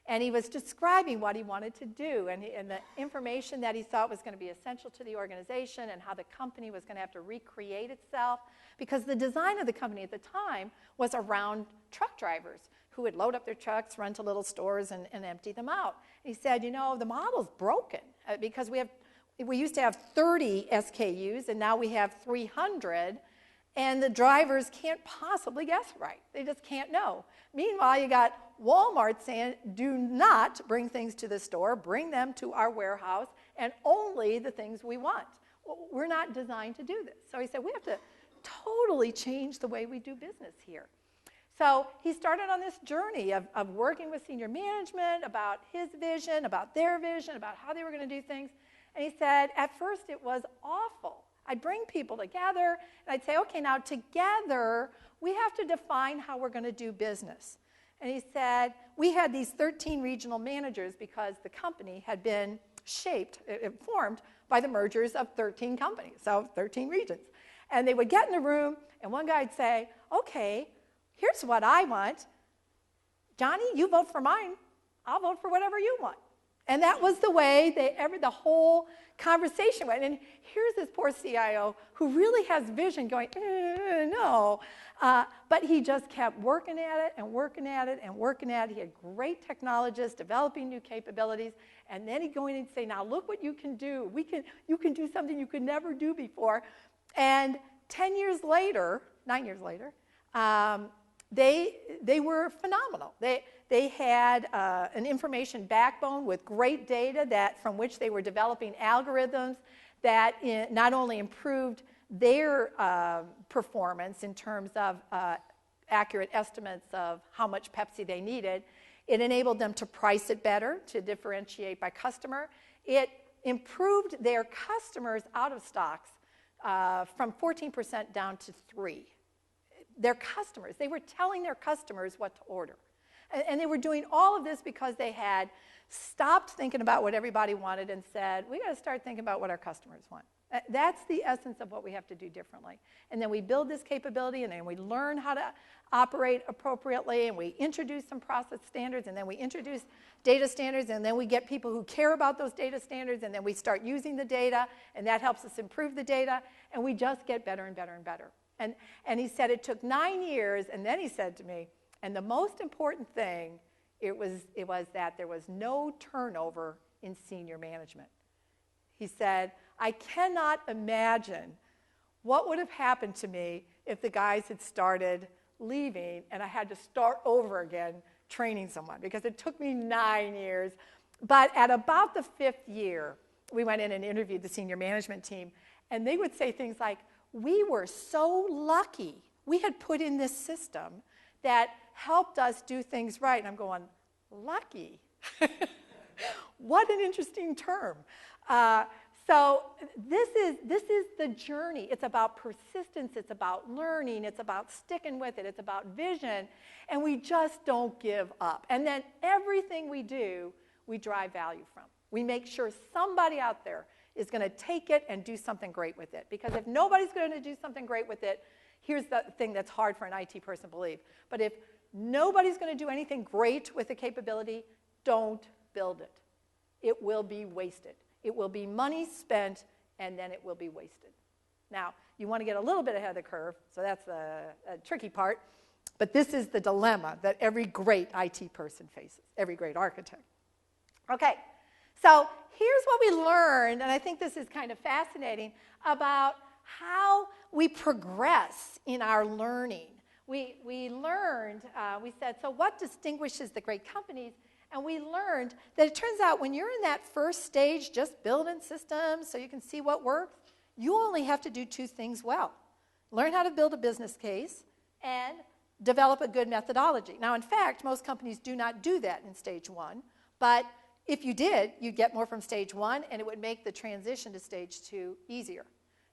Speaker 3: And he was describing what he wanted to do and the information that he thought was going to be essential to the organization and how the company was going to have to recreate itself. Because the design of the company at the time was around truck drivers who would load up their trucks, run to little stores, and empty them out. He said, you know, the model's broken because we used to have 30 SKUs, and now we have 300. And the drivers can't possibly guess right. They just can't know. Meanwhile, you got Walmart saying, do not bring things to the store, bring them to our warehouse, and only the things we want. Well, we're not designed to do this. So he said, we have to totally change the way we do business here. So he started on this journey of working with senior management about his vision, about their vision, about how they were going to do things. And he said, at first it was awful. I'd bring people together, and I'd say, okay, now together, we have to define how we're going to do business. And he said, we had these 13 regional managers because the company had been formed by the mergers of 13 companies, so 13 regions. And they would get in the room, and one guy would say, okay, here's what I want. Johnny, you vote for mine. I'll vote for whatever you want. And that was the way the whole conversation went. And here's this poor CIO who really has vision going, no. But he just kept working at it and working at it and working at it. He had great technologists developing new capabilities. And then he'd go in and say, now look what you can do. You can do something you could never do before. And 9 years later, they were phenomenal. They had an information backbone with great data from which they were developing algorithms that not only improved their performance in terms of accurate estimates of how much Pepsi they needed, it enabled them to price it better, to differentiate by customer. It improved their customers' out of stocks from 14% down to 3%. Their customers, they were telling their customers what to order. And they were doing all of this because they had stopped thinking about what everybody wanted and said, we got to start thinking about what our customers want. That's the essence of what we have to do differently. And then we build this capability, and then we learn how to operate appropriately, and we introduce some process standards, and then we introduce data standards, and then we get people who care about those data standards, and then we start using the data, and that helps us improve the data, and we just get better and better and better. And he said it took 9 years, and then he said to me, and the most important thing, it was that there was no turnover in senior management. He said, I cannot imagine what would have happened to me if the guys had started leaving and I had to start over again training someone, because it took me 9 years. But at about the 5th year, we went in and interviewed the senior management team, and they would say things like, we were so lucky we had put in this system that helped us do things right. And I'm going, lucky? What an interesting term. So this is the journey. It's about persistence. It's about learning. It's about sticking with it. It's about vision. And we just don't give up. And then everything we do, we drive value from. We make sure somebody out there is going to take it and do something great with it. Because if nobody's going to do something great with it, here's the thing that's hard for an IT person to believe. But if nobody's going to do anything great with the capability, don't build it. It will be wasted. It will be money spent, and then it will be wasted. Now, you want to get a little bit ahead of the curve, so that's a tricky part. But this is the dilemma that every great IT person faces, every great architect. Okay, so here's what we learned, and I think this is kind of fascinating, about how we progress in our learning. We learned, we said, so what distinguishes the great companies? And we learned that it turns out when you're in that first stage, just building systems so you can see what works, you only have to do 2 things well. Learn how to build a business case and develop a good methodology. Now, in fact, most companies do not do that in stage 1, but if you did, you'd get more from stage 1, and it would make the transition to stage 2 easier.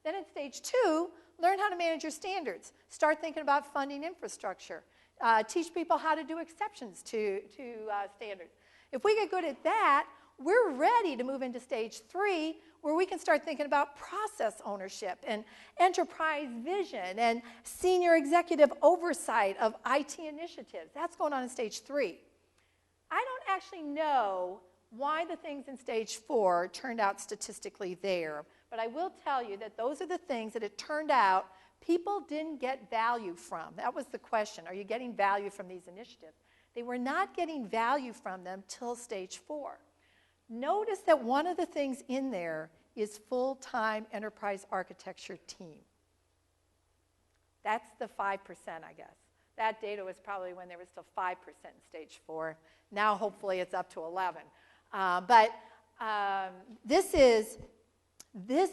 Speaker 3: Then in stage 2, learn how to manage your standards. Start thinking about funding infrastructure. Teach people how to do exceptions to standards. If we get good at that, we're ready to move into stage 3, where we can start thinking about process ownership and enterprise vision and senior executive oversight of IT initiatives. That's going on in stage 3. I don't actually know why the things in stage 4 turned out statistically there, but I will tell you that those are the things that it turned out people didn't get value from. That was the question. Are you getting value from these initiatives? They were not getting value from them till stage 4. Notice that one of the things in there is full-time enterprise architecture team. That's the 5%, I guess. That data was probably when there was still 5% in stage 4. Now, hopefully, it's up to 11. This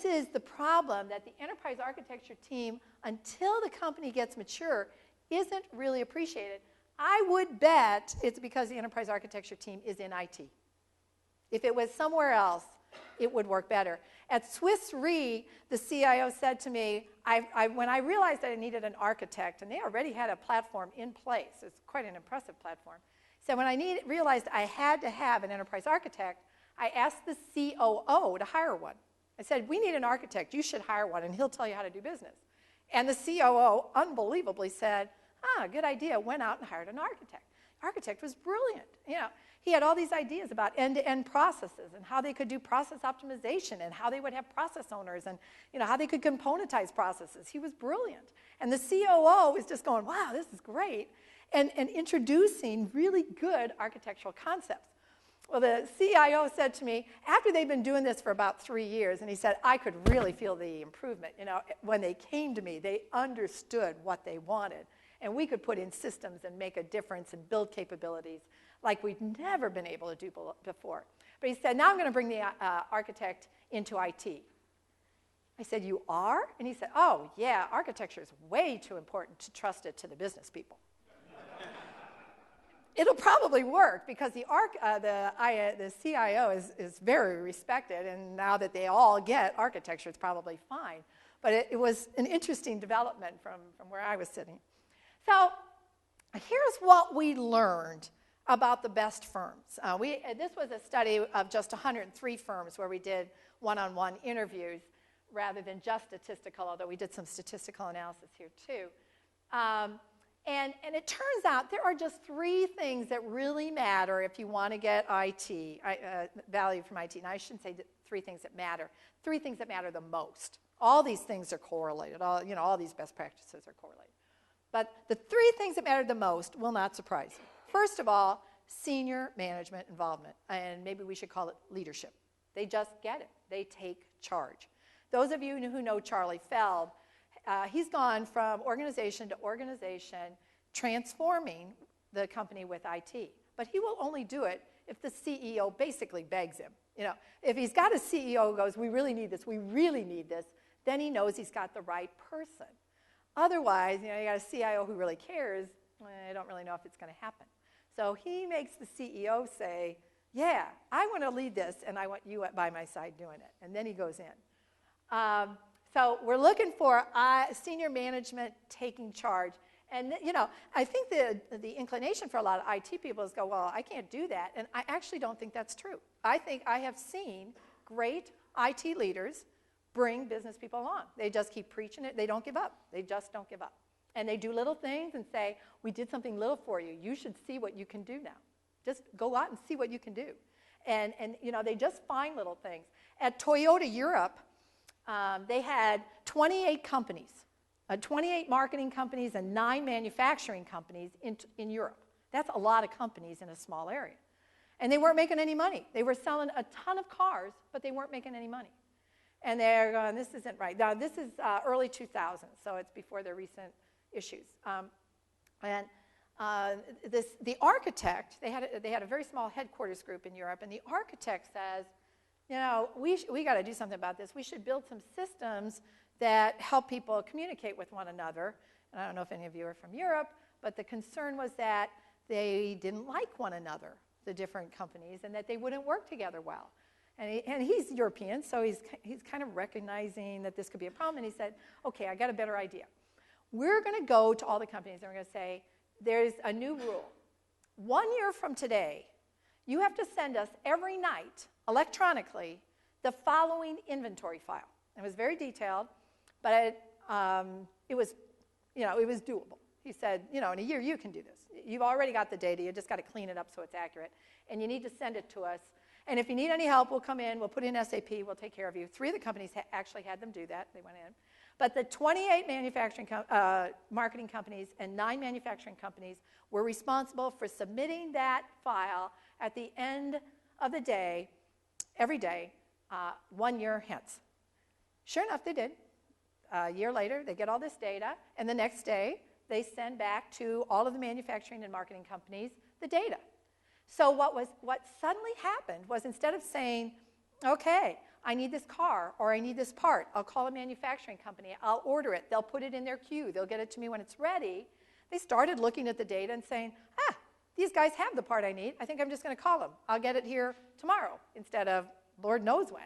Speaker 3: is the problem, that the enterprise architecture team, until the company gets mature, isn't really appreciated. I would bet it's because the enterprise architecture team is in IT. If it was somewhere else, it would work better. At Swiss Re, the CIO said to me, when I realized that I needed an architect, and they already had a platform in place, it's quite an impressive platform, so when I realized I had to have an enterprise architect, I asked the COO to hire one. I said, we need an architect. You should hire one, and he'll tell you how to do business. And the COO unbelievably said, good idea, went out and hired an architect. The architect was brilliant. He had all these ideas about end-to-end processes and how they could do process optimization and how they would have process owners and how they could componentize processes. He was brilliant. And the COO was just going, wow, this is great, and introducing really good architectural concepts. Well, the CIO said to me, after they'd been doing this for about 3 years, and he said, I could really feel the improvement. When they came to me, they understood what they wanted. And we could put in systems and make a difference and build capabilities like we'd never been able to do before. But he said, now I'm going to bring the architect into IT. I said, you are? And he said, oh, yeah, architecture is way too important to trust it to the business people. It'll probably work because the CIO is very respected, and now that they all get architecture, it's probably fine. But it was an interesting development from where I was sitting. So here's what we learned about the best firms. This was a study of just 103 firms where we did one-on-one interviews rather than just statistical, although we did some statistical analysis here too. And it turns out there are just 3 things that really matter if you want to get value from IT. And I shouldn't say 3 things that matter. 3 things that matter the most. All these things are correlated. All these best practices are correlated. But the 3 things that matter the most will not surprise you. First of all, senior management involvement. And maybe we should call it leadership. They just get it. They take charge. Those of you who know Charlie Feld he's gone from organization to organization, transforming the company with IT. But he will only do it if the CEO basically begs him. If he's got a CEO who goes, we really need this, then he knows he's got the right person. Otherwise, you got a CIO who really cares, I don't really know if it's going to happen. So he makes the CEO say, yeah, I want to lead this, and I want you by my side doing it. And then he goes in. So we're looking for senior management taking charge. And, I think the inclination for a lot of IT people is go, well, I can't do that. And I actually don't think that's true. I think I have seen great IT leaders bring business people along. They just keep preaching it. They don't give up. They just don't give up. And they do little things and say, we did something little for you. You should see what you can do now. Just go out and see what you can do. And they just find little things. At Toyota Europe, they had 28 companies, 28 marketing companies and 9 manufacturing companies in Europe. That's a lot of companies in a small area. And they weren't making any money. They were selling a ton of cars, but they weren't making any money. And they're going, this isn't right. Now, this is early 2000s, so it's before their recent issues. The architect, they had a very small headquarters group in Europe, and the architect says, we got to do something about this. We should build some systems that help people communicate with one another. And I don't know if any of you are from Europe, but the concern was that they didn't like one another, the different companies, and that they wouldn't work together well. And he's European, so he's kind of recognizing that this could be a problem. And he said, okay, I got a better idea. We're going to go to all the companies, and we're going to say, there's a new rule. 1 year from today, you have to send us every night, electronically, the following inventory file. It was very detailed, but it was doable. He said, in a year you can do this. You've already got the data. You just got to clean it up so it's accurate. And you need to send it to us. And if you need any help, we'll come in. We'll put in SAP. We'll take care of you. 3 of the companies actually had them do that. They went in. But the 28 marketing companies and 9 manufacturing companies were responsible for submitting that file at the end of the day, every day, 1 year hence. Sure enough, they did. A year later, they get all this data, and the next day, they send back to all of the manufacturing and marketing companies the data. So what suddenly happened was, instead of saying, okay, I need this car or I need this part, I'll call a manufacturing company, I'll order it, they'll put it in their queue, they'll get it to me when it's ready, they started looking at the data and saying, these guys have the part I need, I think I'm just going to call them. I'll get it here tomorrow instead of Lord knows when.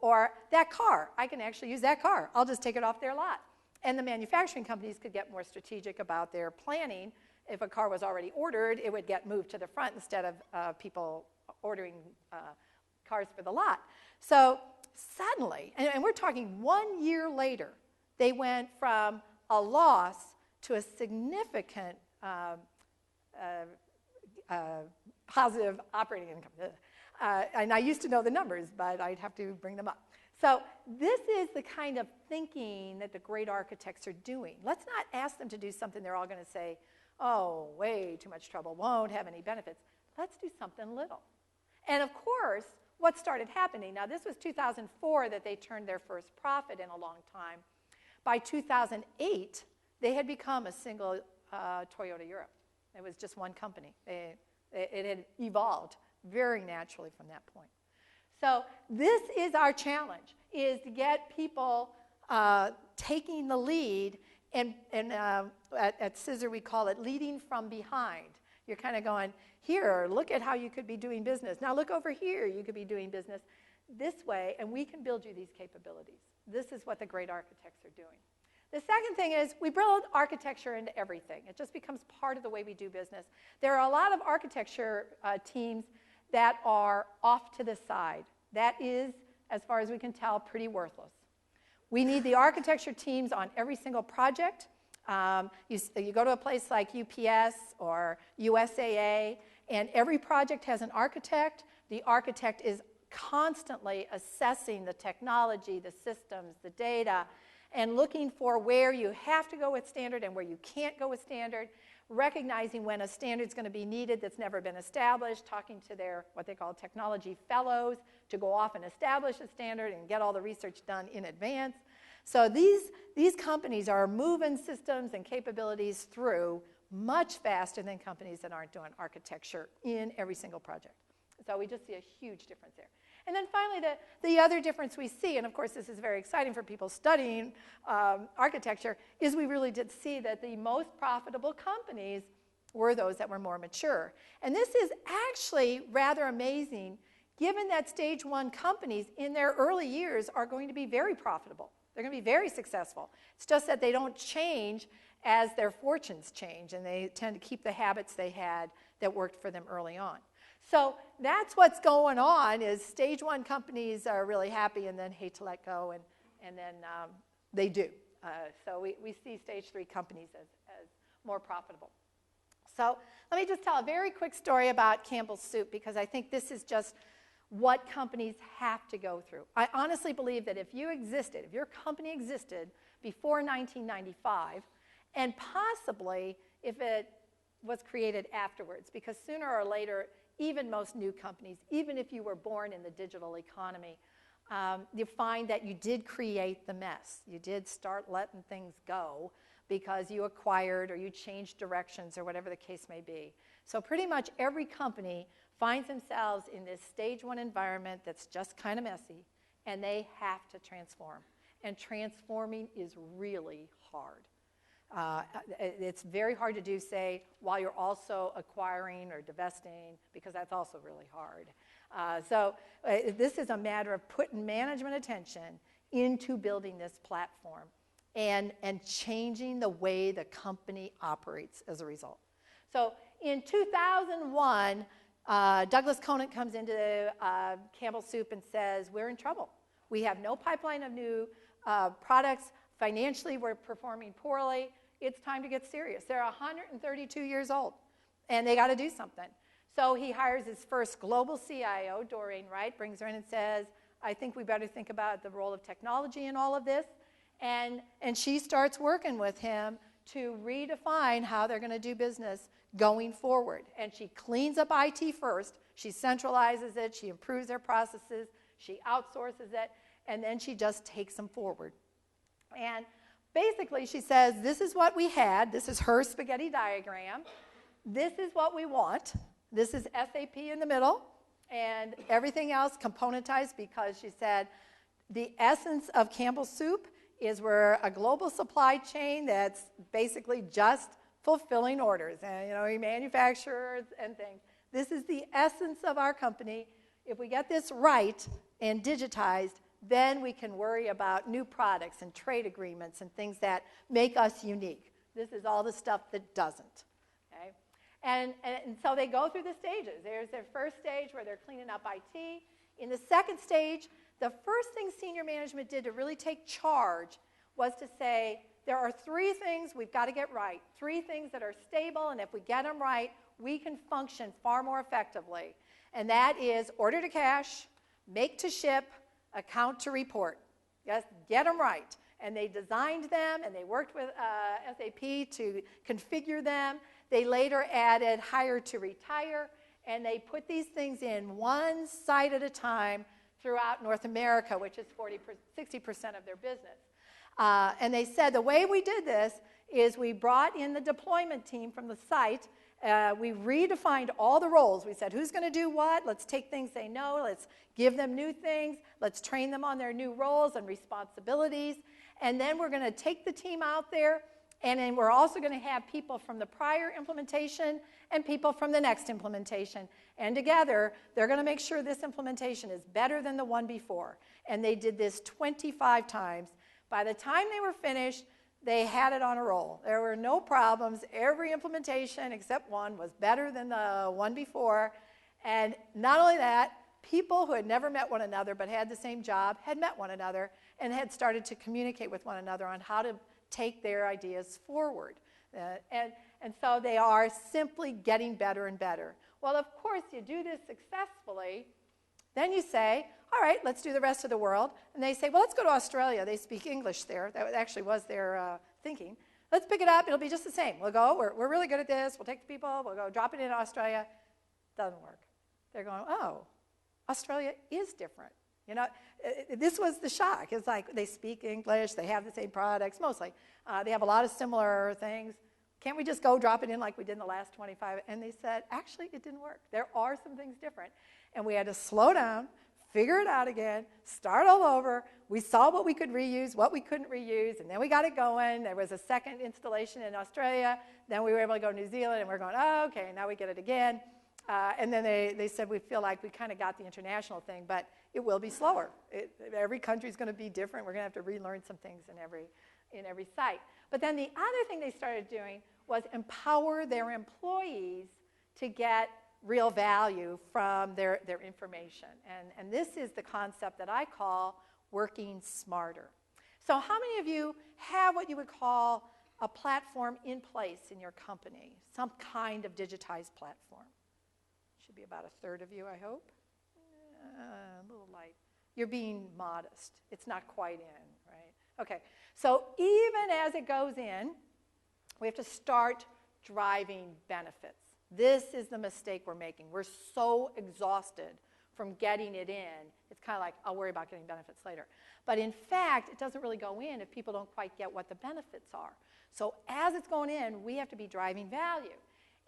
Speaker 3: Or that car, I can actually use that car, I'll just take it off their lot. And the manufacturing companies could get more strategic about their planning. If a car was already ordered, it would get moved to the front instead of people ordering cars for the lot. So suddenly, and we're talking 1 year later, they went from a loss to a significant positive operating income. And I used to know the numbers, but I'd have to bring them up. So this is the kind of thinking that the great architects are doing. Let's not ask them to do something they're all going to say, oh, way too much trouble, won't have any benefits. Let's do something little. And of course, what started happening, now this was 2004 that they turned their first profit in a long time. By 2008, they had become a single Toyota Europe. It was just one company. It had evolved very naturally from that point. So this is our challenge, is to get people taking the lead, and at Scissor we call it leading from behind. You're kind of going, here, look at how you could be doing business. Now look over here, you could be doing business this way, and we can build you these capabilities. This is what the great architects are doing. The second thing is we build architecture into everything. It just becomes part of the way we do business. There are a lot of architecture teams that are off to the side. That is, as far as we can tell, pretty worthless. We need the architecture teams on every single project. You go to a place like UPS or USAA, and every project has an architect. The architect is constantly assessing the technology, the systems, the data, and looking for where you have to go with standard and where you can't go with standard, recognizing when a standard's going to be needed that's never been established, talking to their, what they call technology fellows, to go off and establish a standard and get all the research done in advance. So these companies are moving systems and capabilities through much faster than companies that aren't doing architecture in every single project. So we just see a huge difference there. And then finally, the other difference we see, and of course this is very exciting for people studying architecture, is we really did see that the most profitable companies were those that were more mature. And this is actually rather amazing, given that stage one companies in their early years are going to be very profitable. They're going to be very successful. It's just that they don't change as their fortunes change, and they tend to keep the habits they had that worked for them early on. So that's what's going on, is stage one companies are really happy and then hate to let go, and then they do. So we see stage three companies as more profitable. So let me just tell a very quick story about Campbell's Soup, because I think this is just what companies have to go through. I honestly believe that if you existed, if your company existed before 1995, and possibly if it was created afterwards, because sooner or later, even most new companies, even if you were born in the digital economy, you find that you did create the mess. You did start letting things go because you acquired or you changed directions or whatever the case may be. So pretty much every company finds themselves in this stage one environment that's just kind of messy, and they have to transform. And transforming is really hard. It's very hard to do, say, while you're also acquiring or divesting, because that's also really hard. So this is a matter of putting management attention into building this platform and changing the way the company operates as a result. So in 2001, Douglas Conant comes into Campbell Soup and says, we're in trouble. We have no pipeline of new products. Financially, we're performing poorly. It's time to get serious. They're 132 years old, and they got to do something. So he hires his first global CIO, Doreen Wright, brings her in and says, I think we better think about the role of technology in all of this. And she starts working with him to redefine how they're going to do business going forward. And she cleans up IT first. She centralizes it. She improves their processes. She outsources it. And then she just takes them forward. And basically, she says, this is what we had. This is her spaghetti diagram. This is what we want. This is SAP in the middle, and everything else componentized, because she said the essence of Campbell's Soup is we're a global supply chain that's basically just fulfilling orders. And, we manufacture and things. This is the essence of our company. If we get this right and digitized, then we can worry about new products and trade agreements and things that make us unique. This is all the stuff that doesn't. Okay? And so they go through the stages. There's their first stage where they're cleaning up IT. In the second stage, the first thing senior management did to really take charge was to say, there are three things we've got to get right, three things that are stable, and if we get them right, we can function far more effectively. And that is order to cash, make to ship, account to report. Yes, get them right. And they designed them, and they worked with SAP to configure them. They later added hire to retire, and they put these things in one site at a time throughout North America, which is 60% of their business. And they said the way we did this is we brought in the deployment team from the site. We redefined all the roles. We said, who's going to do what? Let's take things they know. Let's give them new things. Let's train them on their new roles and responsibilities. And then we're going to take the team out there, and then we're also going to have people from the prior implementation and people from the next implementation. And together, they're going to make sure this implementation is better than the one before. And they did this 25 times. By the time they were finished, they had it on a roll. There were no problems. Every implementation except one was better than the one before. And not only that, people who had never met one another but had the same job had met one another and had started to communicate with one another on how to take their ideas forward. And so they are simply getting better and better. Well, of course, you do this successfully. Then you say, all right, let's do the rest of the world. And they say, well, let's go to Australia. They speak English there. That actually was their thinking. Let's pick it up. It'll be just the same. We'll go. We're really good at this. We'll take the people. We'll go drop it in Australia. Doesn't work. They're going, oh, Australia is different. You know, this was the shock. It's like they speak English, they have the same products, mostly. They have a lot of similar things. Can't we just go drop it in like we did in the last 25? And they said, actually, it didn't work. There are some things different. And we had to slow down, figure it out again, start all over. We saw what we could reuse, what we couldn't reuse, and then we got it going. There was a second installation in Australia. Then we were able to go to New Zealand, and we're going, oh, okay, now we get it again. And then they said we feel like we kind of got the international thing, but it will be slower. Every country is going to be different. We're going to have to relearn some things in every site. But then the other thing they started doing was empower their employees to get real value from their information. And this is the concept that I call working smarter. So how many of you have what you would call a platform in place in your company, some kind of digitized platform? Should be about a third of you, I hope. A little light. You're being modest. It's not quite in, right? Okay, so even as it goes in, we have to start driving benefits. This is the mistake we're making. We're so exhausted from getting it in. It's kind of like, I'll worry about getting benefits later. But in fact, it doesn't really go in if people don't quite get what the benefits are. So as it's going in, we have to be driving value.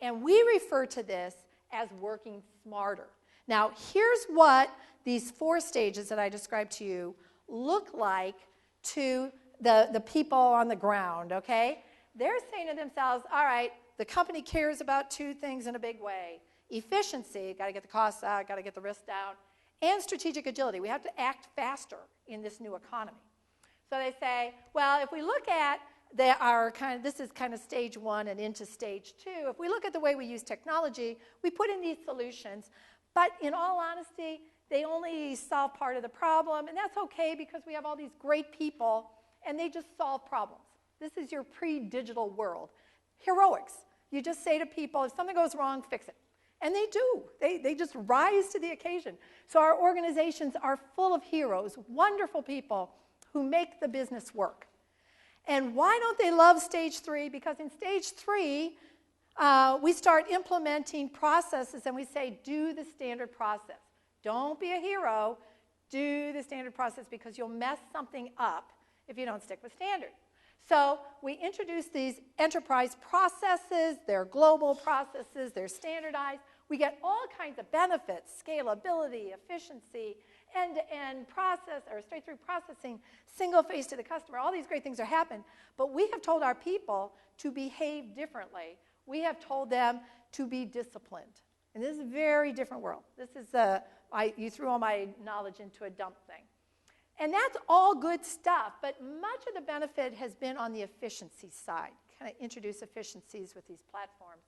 Speaker 3: And we refer to this as working smarter. Now, here's what these 4 stages that I described to you look like to the people on the ground, okay? They're saying to themselves, all right, the company cares about 2 things in a big way. Efficiency, got to get the costs out, got to get the risk down, and strategic agility. We have to act faster in this new economy. So they say, well, if we look at this is kind of stage 1 and into stage 2. If we look at the way we use technology, we put in these solutions, but in all honesty, they only solve part of the problem, and that's okay because we have all these great people, and they just solve problems. This is your pre-digital world. Heroics. You just say to people, if something goes wrong, fix it. And they do. They just rise to the occasion. So our organizations are full of heroes, wonderful people who make the business work. And why don't they love stage 3? Because in stage 3, we start implementing processes and we say, do the standard process. Don't be a hero. Do the standard process because you'll mess something up if you don't stick with standard. So we introduce these enterprise processes. They're global processes. They're standardized. We get all kinds of benefits, scalability, efficiency, end-to-end process, or straight-through processing, single face to the customer. All these great things are happening. But we have told our people to behave differently. We have told them to be disciplined. And this is a very different world. This is you threw all my knowledge into a dump thing. And that's all good stuff, but much of the benefit has been on the efficiency side, kind of introduce efficiencies with these platforms.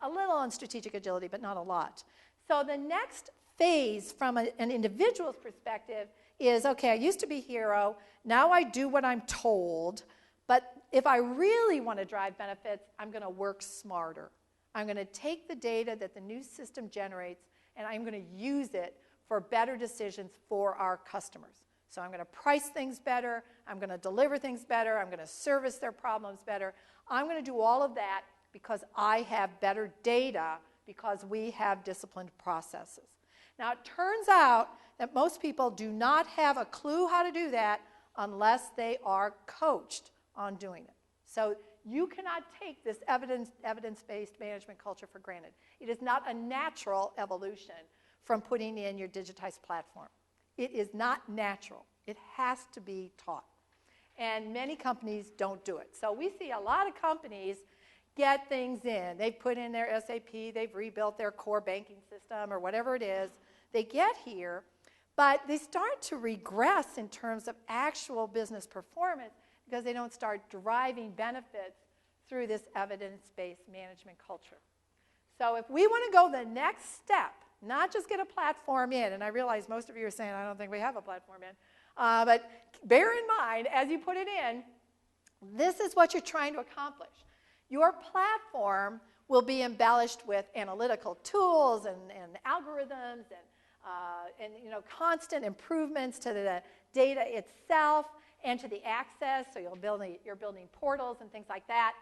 Speaker 3: A little on strategic agility, but not a lot. So the next phase from an individual's perspective is, okay, I used to be hero, now I do what I'm told, but if I really want to drive benefits, I'm going to work smarter. I'm going to take the data that the new system generates, and I'm going to use it for better decisions for our customers. So I'm going to price things better, I'm going to deliver things better, I'm going to service their problems better. I'm going to do all of that because I have better data, because we have disciplined processes. Now, it turns out that most people do not have a clue how to do that unless they are coached on doing it. So you cannot take this evidence-based management culture for granted. It is not a natural evolution from putting in your digitized platform. It is not natural. It has to be taught. And many companies don't do it. So we see a lot of companies get things in. They've put in their SAP, they've rebuilt their core banking system or whatever it is. They get here, but they start to regress in terms of actual business performance because they don't start driving benefits through this evidence-based management culture. So if we want to go the next step, not just get a platform in, and I realize most of you are saying, I don't think we have a platform in, but bear in mind, as you put it in, this is what you're trying to accomplish. Your platform will be embellished with analytical tools and algorithms and constant improvements to the data itself and to the access. So you're building portals and things like that.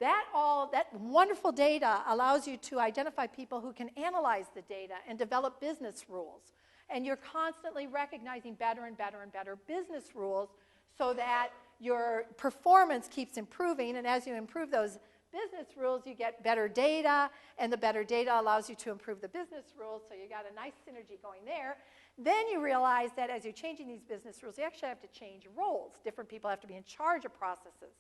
Speaker 3: That wonderful data allows you to identify people who can analyze the data and develop business rules. And you're constantly recognizing better and better and better business rules so that your performance keeps improving. And as you improve those business rules, you get better data, and the better data allows you to improve the business rules, so you got a nice synergy going there. Then you realize that as you're changing these business rules, you actually have to change roles. Different people have to be in charge of processes.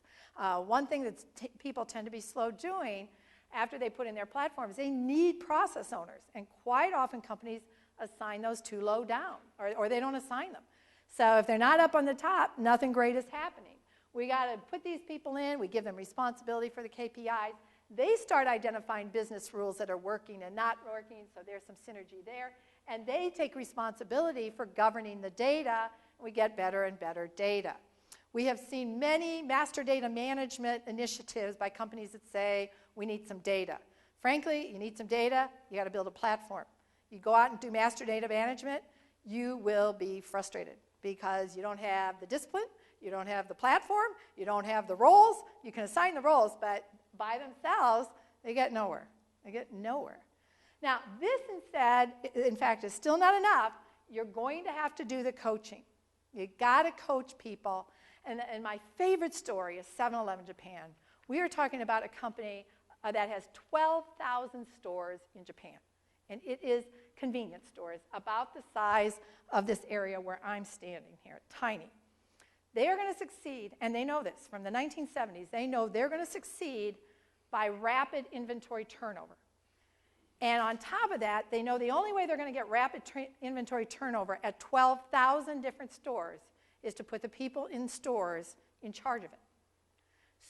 Speaker 3: One thing that people tend to be slow doing after they put in their platforms, they need process owners, and quite often companies assign those too low down, or they don't assign them. So if they're not up on the top, nothing great is happening. We got to put these people in. We give them responsibility for the KPIs. They start identifying business rules that are working and not working, so there's some synergy there. And they take responsibility for governing the data, and we get better and better data. We have seen many master data management initiatives by companies that say, we need some data. Frankly, you need some data, you got to build a platform. You go out and do master data management, you will be frustrated because you don't have the discipline, you don't have the platform, you don't have the roles. You can assign the roles, but by themselves, they get nowhere. They get nowhere. Now, this instead, in fact, is still not enough. You're going to have to do the coaching. You got to coach people. And my favorite story is 7-Eleven Japan. We are talking about a company that has 12,000 stores in Japan. And it is convenience stores, about the size of this area where I'm standing here, tiny. They are going to succeed, and they know this from the 1970s. They know they're going to succeed by rapid inventory turnover. And on top of that, they know the only way they're going to get rapid inventory turnover at 12,000 different stores is to put the people in stores in charge of it.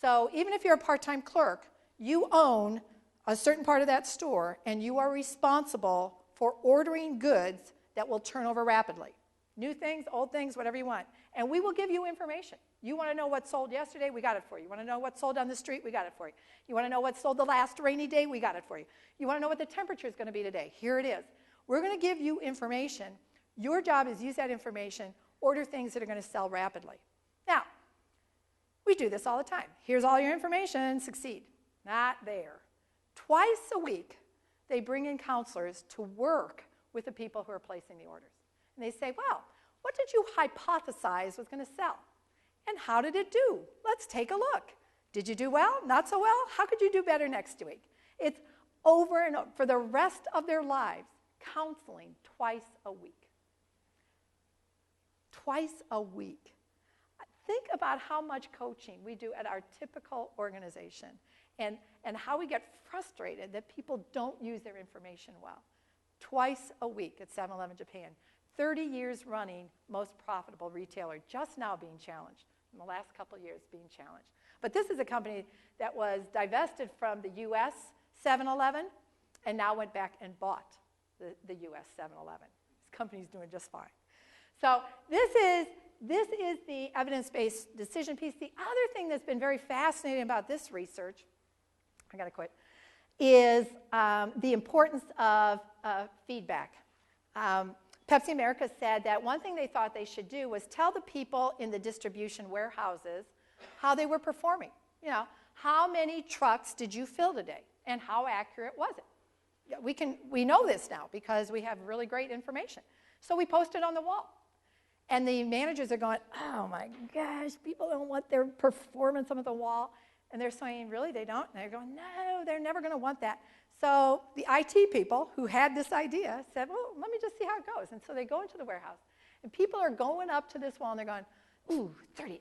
Speaker 3: So even if you're a part-time clerk, you own a certain part of that store, and you are responsible for ordering goods that will turn over rapidly. New things, old things, whatever you want. And we will give you information. You want to know what sold yesterday? We got it for you. You want to know what sold on the street? We got it for you. You want to know what sold the last rainy day? We got it for you. You want to know what the temperature is going to be today? Here it is. We're going to give you information. Your job is use that information, order things that are going to sell rapidly. Now, we do this all the time. Here's all your information, succeed. Not there. Twice a week, they bring in counselors to work with the people who are placing the orders. And they say, well, what did you hypothesize was going to sell? And how did it do? Let's take a look. Did you do well? Not so well? How could you do better next week? It's over and over, for the rest of their lives, counseling twice a week. Twice a week. Think about how much coaching we do at our typical organization and how we get frustrated that people don't use their information well. Twice a week at 7-Eleven Japan. 30 years running, most profitable retailer, just now being challenged. In the last couple of years, being challenged. But this is a company that was divested from the U.S. 7-Eleven and now went back and bought the U.S. 7-Eleven. This company's doing just fine. So this is the evidence-based decision piece. The other thing that's been very fascinating about this research, I got to quit, is the importance of feedback. Pepsi America said that one thing they thought they should do was tell the people in the distribution warehouses how they were performing. You know, how many trucks did you fill today, and how accurate was it? We know this now because we have really great information. So we post it on the wall. And the managers are going, oh my gosh, people don't want their performance on the wall. And they're saying, really, they don't? And they're going, no, they're never going to want that. So the IT people who had this idea said, well, let me just see how it goes. And so they go into the warehouse. And people are going up to this wall, and they're going, ooh, 30th.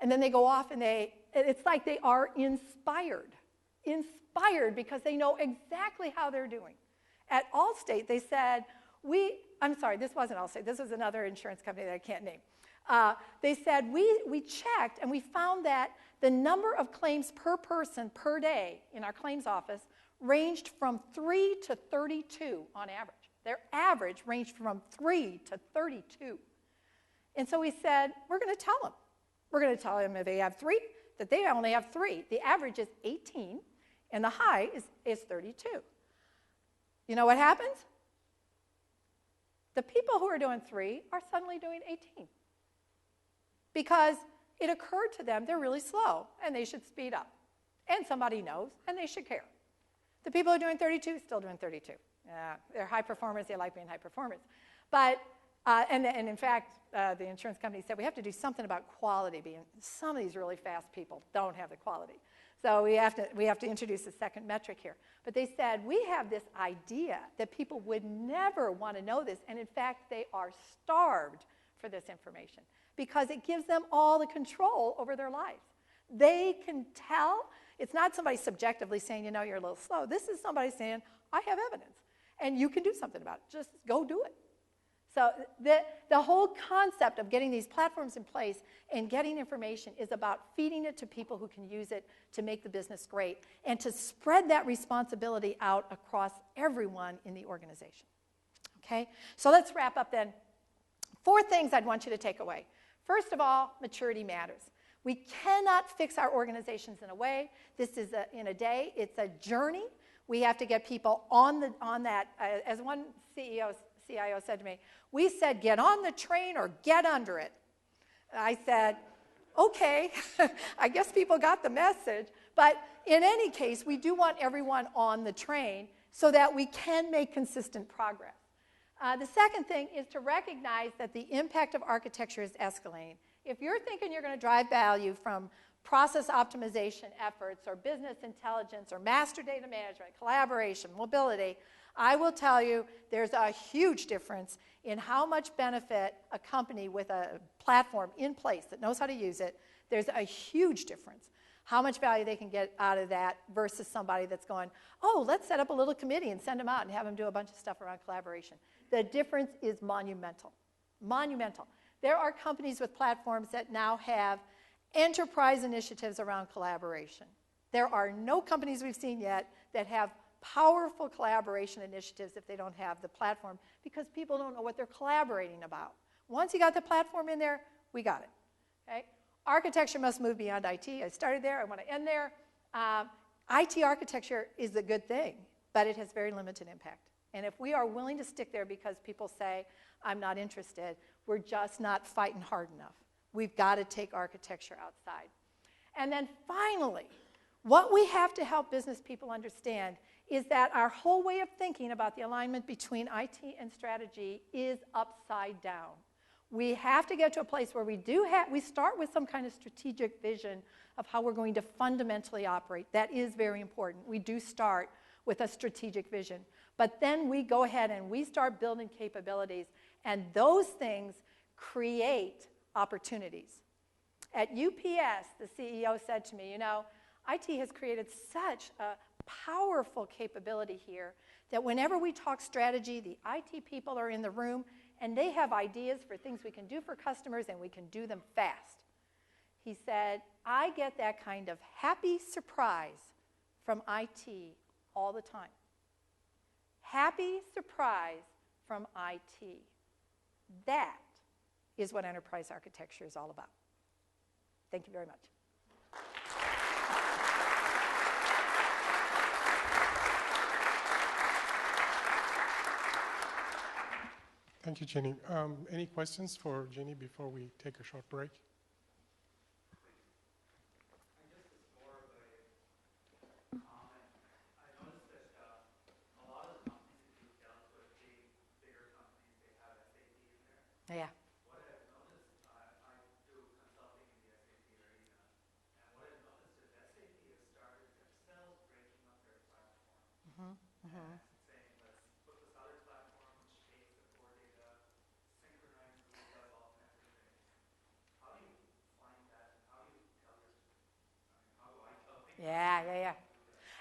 Speaker 3: And then they go off, and it's like they are inspired because they know exactly how they're doing. At Allstate, they said, I'm sorry, this wasn't Allstate. This was another insurance company that I can't name. They said, we checked, and we found that the number of claims per person per day in our claims office ranged from 3 to 32 on average. Their average ranged from 3 to 32. And so we said, we're going to tell them. We're going to tell them if they have 3, that they only have 3. The average is 18, and the high is 32. You know what happens? The people who are doing 3 are suddenly doing 18. Because it occurred to them they're really slow, and they should speed up. And somebody knows, and they should care. The people who are doing 32, still doing 32. They're high performers. They like being high performers. But, and in fact, the insurance company said we have to do something about quality. Being some of these really fast people don't have the quality. So we have to introduce a second metric here. But they said we have this idea that people would never want to know this. And in fact, they are starved for this information because it gives them all the control over their lives. They can tell. It's not somebody subjectively saying, you know, you're a little slow. This is somebody saying, I have evidence, and you can do something about it. Just go do it. So the whole concept of getting these platforms in place and getting information is about feeding it to people who can use it to make the business great and to spread that responsibility out across everyone in the organization. Okay? So let's wrap up then. 4 things I'd want you to take away. First of all, maturity matters. We cannot fix our organizations in a way. This is in a day. It's a journey. We have to get people on that. As one CIO said to me, we said, get on the train or get under it. I said, okay, I guess people got the message. But in any case, we do want everyone on the train so that we can make consistent progress. The second thing is to recognize that the impact of architecture is escalating. If you're thinking you're going to drive value from process optimization efforts or business intelligence or master data management, collaboration, mobility, I will tell you there's a huge difference in how much benefit a company with a platform in place that knows how to use it, there's a huge difference. How much value they can get out of that versus somebody that's going, oh, let's set up a little committee and send them out and have them do a bunch of stuff around collaboration. The difference is monumental. Monumental. There are companies with platforms that now have enterprise initiatives around collaboration. There are no companies we've seen yet that have powerful collaboration initiatives if they don't have the platform because people don't know what they're collaborating about. Once you got the platform in there, we got it. Okay? Architecture must move beyond IT. I started there. I want to end there. IT architecture is a good thing, but it has very limited impact. And if we are willing to stick there because people say, I'm not interested, we're just not fighting hard enough. We've got to take architecture outside. And then finally, what we have to help business people understand is that our whole way of thinking about the alignment between IT and strategy is upside down. We have to get to a place where we start with some kind of strategic vision of how we're going to fundamentally operate. That is very important. We do start with a strategic vision. But then we go ahead and we start building capabilities, and those things create opportunities. At UPS, the CEO said to me, you know, IT has created such a powerful capability here that whenever we talk strategy, the IT people are in the room and they have ideas for things we can do for customers and we can do them fast. He said, I get that kind of happy surprise from IT all the time. Happy surprise from IT. That is what enterprise architecture is all about. Thank you very much.
Speaker 1: Thank you, Jeanne. Any questions for Jeanne before we take a short break?
Speaker 3: Yeah.
Speaker 4: What I've noticed, I do consulting in the SAP arena, and what I've noticed is SAP has started themselves breaking up their platform and saying, let's put this other platform which takes the core data, synchronizes it, does all kinds of things. How do you find that? And how do you tell your, how do I tell people?
Speaker 3: Yeah.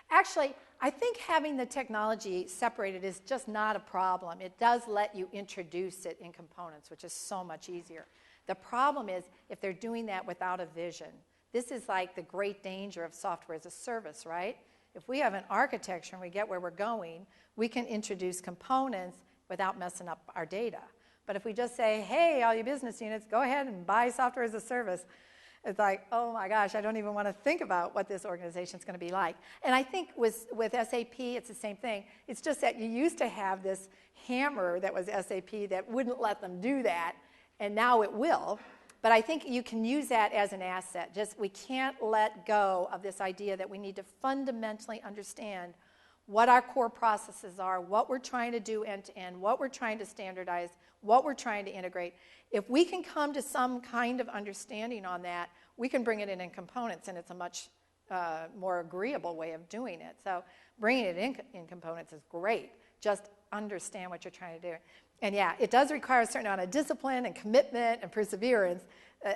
Speaker 3: Actually, I think having the technology separated is just not a problem. It does let you introduce it in components, which is so much easier. The problem is if they're doing that without a vision. This is like the great danger of software as a service, right? If we have an architecture and we get where we're going, we can introduce components without messing up our data. But if we just say, hey, all you business units, go ahead and buy software as a service, it's like, oh my gosh, I don't even want to think about what this organization is going to be like. And I think with SAP, it's the same thing. It's just that you used to have this hammer that was SAP that wouldn't let them do that, and now it will. But I think you can use that as an asset. Just we can't let go of this idea that we need to fundamentally understand what our core processes are, what we're trying to do end-to-end, what we're trying to standardize, what we're trying to integrate. If we can come to some kind of understanding on that, we can bring it in components, and it's a much more agreeable way of doing it. So bringing it in components is great. Just understand what you're trying to do. And yeah, it does require a certain amount of discipline and commitment and perseverance.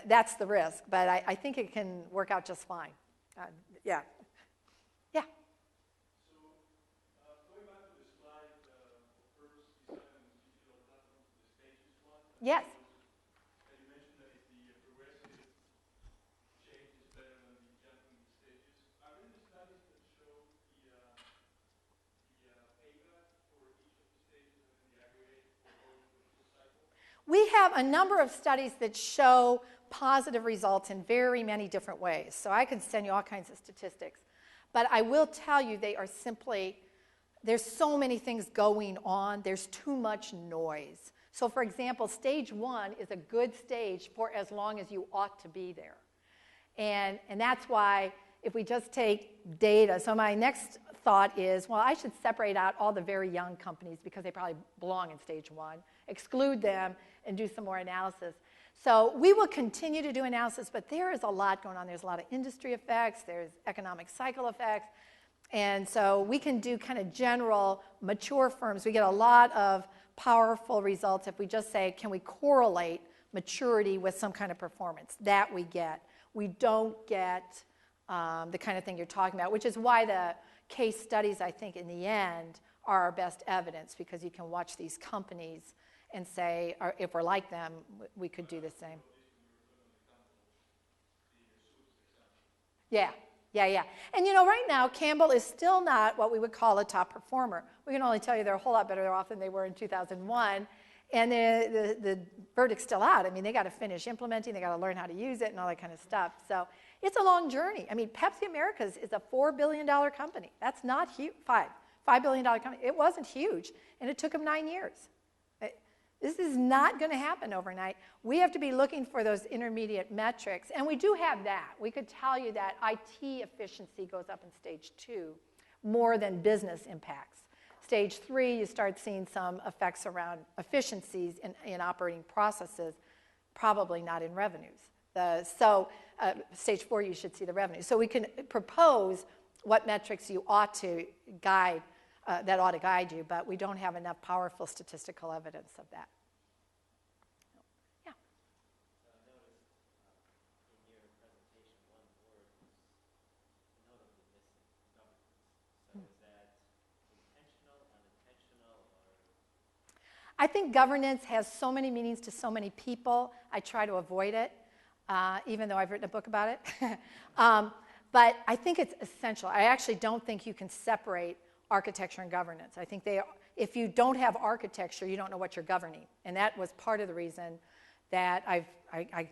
Speaker 3: That's the risk, but I think it can work out just fine. Yeah. Yeah.
Speaker 5: So, going back to the slide, first design digital platforms, the stages one.
Speaker 3: Yes.
Speaker 5: You mentioned that it's the progressive change is better than the jumping stages. Are there any studies that show the payback for each of the stages and then the aggregate for both for the full cycle?
Speaker 3: We have a number of studies that show positive results in very many different ways. So I could send you all kinds of statistics. But I will tell you they are simply, there's so many things going on, there's too much noise. So for example, stage 1 is a good stage for as long as you ought to be there. And that's why if we just take data, so my next thought is, well, I should separate out all the very young companies because they probably belong in stage 1, exclude them, and do some more analysis. So we will continue to do analysis, but there is a lot going on. There's a lot of industry effects, there's economic cycle effects, and so we can do kind of general mature firms. We get a lot of powerful results if we just say, can we correlate maturity with some kind of performance? That we get. We don't get the kind of thing you're talking about, which is why the case studies, I think, in the end, are our best evidence, because you can watch these companies and say, if we're like them, we could do the same. Yeah. And you know, right now, Campbell is still not what we would call a top performer. We can only tell you they're a whole lot better off than they were in 2001. And the verdict's still out. I mean, they got to finish implementing, they got to learn how to use it and all that kind of stuff. So it's a long journey. I mean, Pepsi Americas is a $4 billion company. That's not huge. $5 billion company. It wasn't huge, and it took them 9 years. This is not going to happen overnight. We have to be looking for those intermediate metrics, and we do have that. We could tell you that IT efficiency goes up in stage 2 more than business impacts. Stage 3, you start seeing some effects around efficiencies in operating processes, probably not in revenues. Stage 4, you should see the revenue. So we can propose what metrics you ought to guide, that ought to guide you, but we don't have enough powerful statistical evidence of that. Yeah.
Speaker 4: I noticed in your presentation one word was notably missing, governance. So is that intentional, unintentional, or?
Speaker 3: I think governance has so many meanings to so many people. I try to avoid it, even though I've written a book about it. But I think it's essential. I actually don't think you can separate architecture and governance. I think if you don't have architecture, you don't know what you're governing. And that was part of the reason that I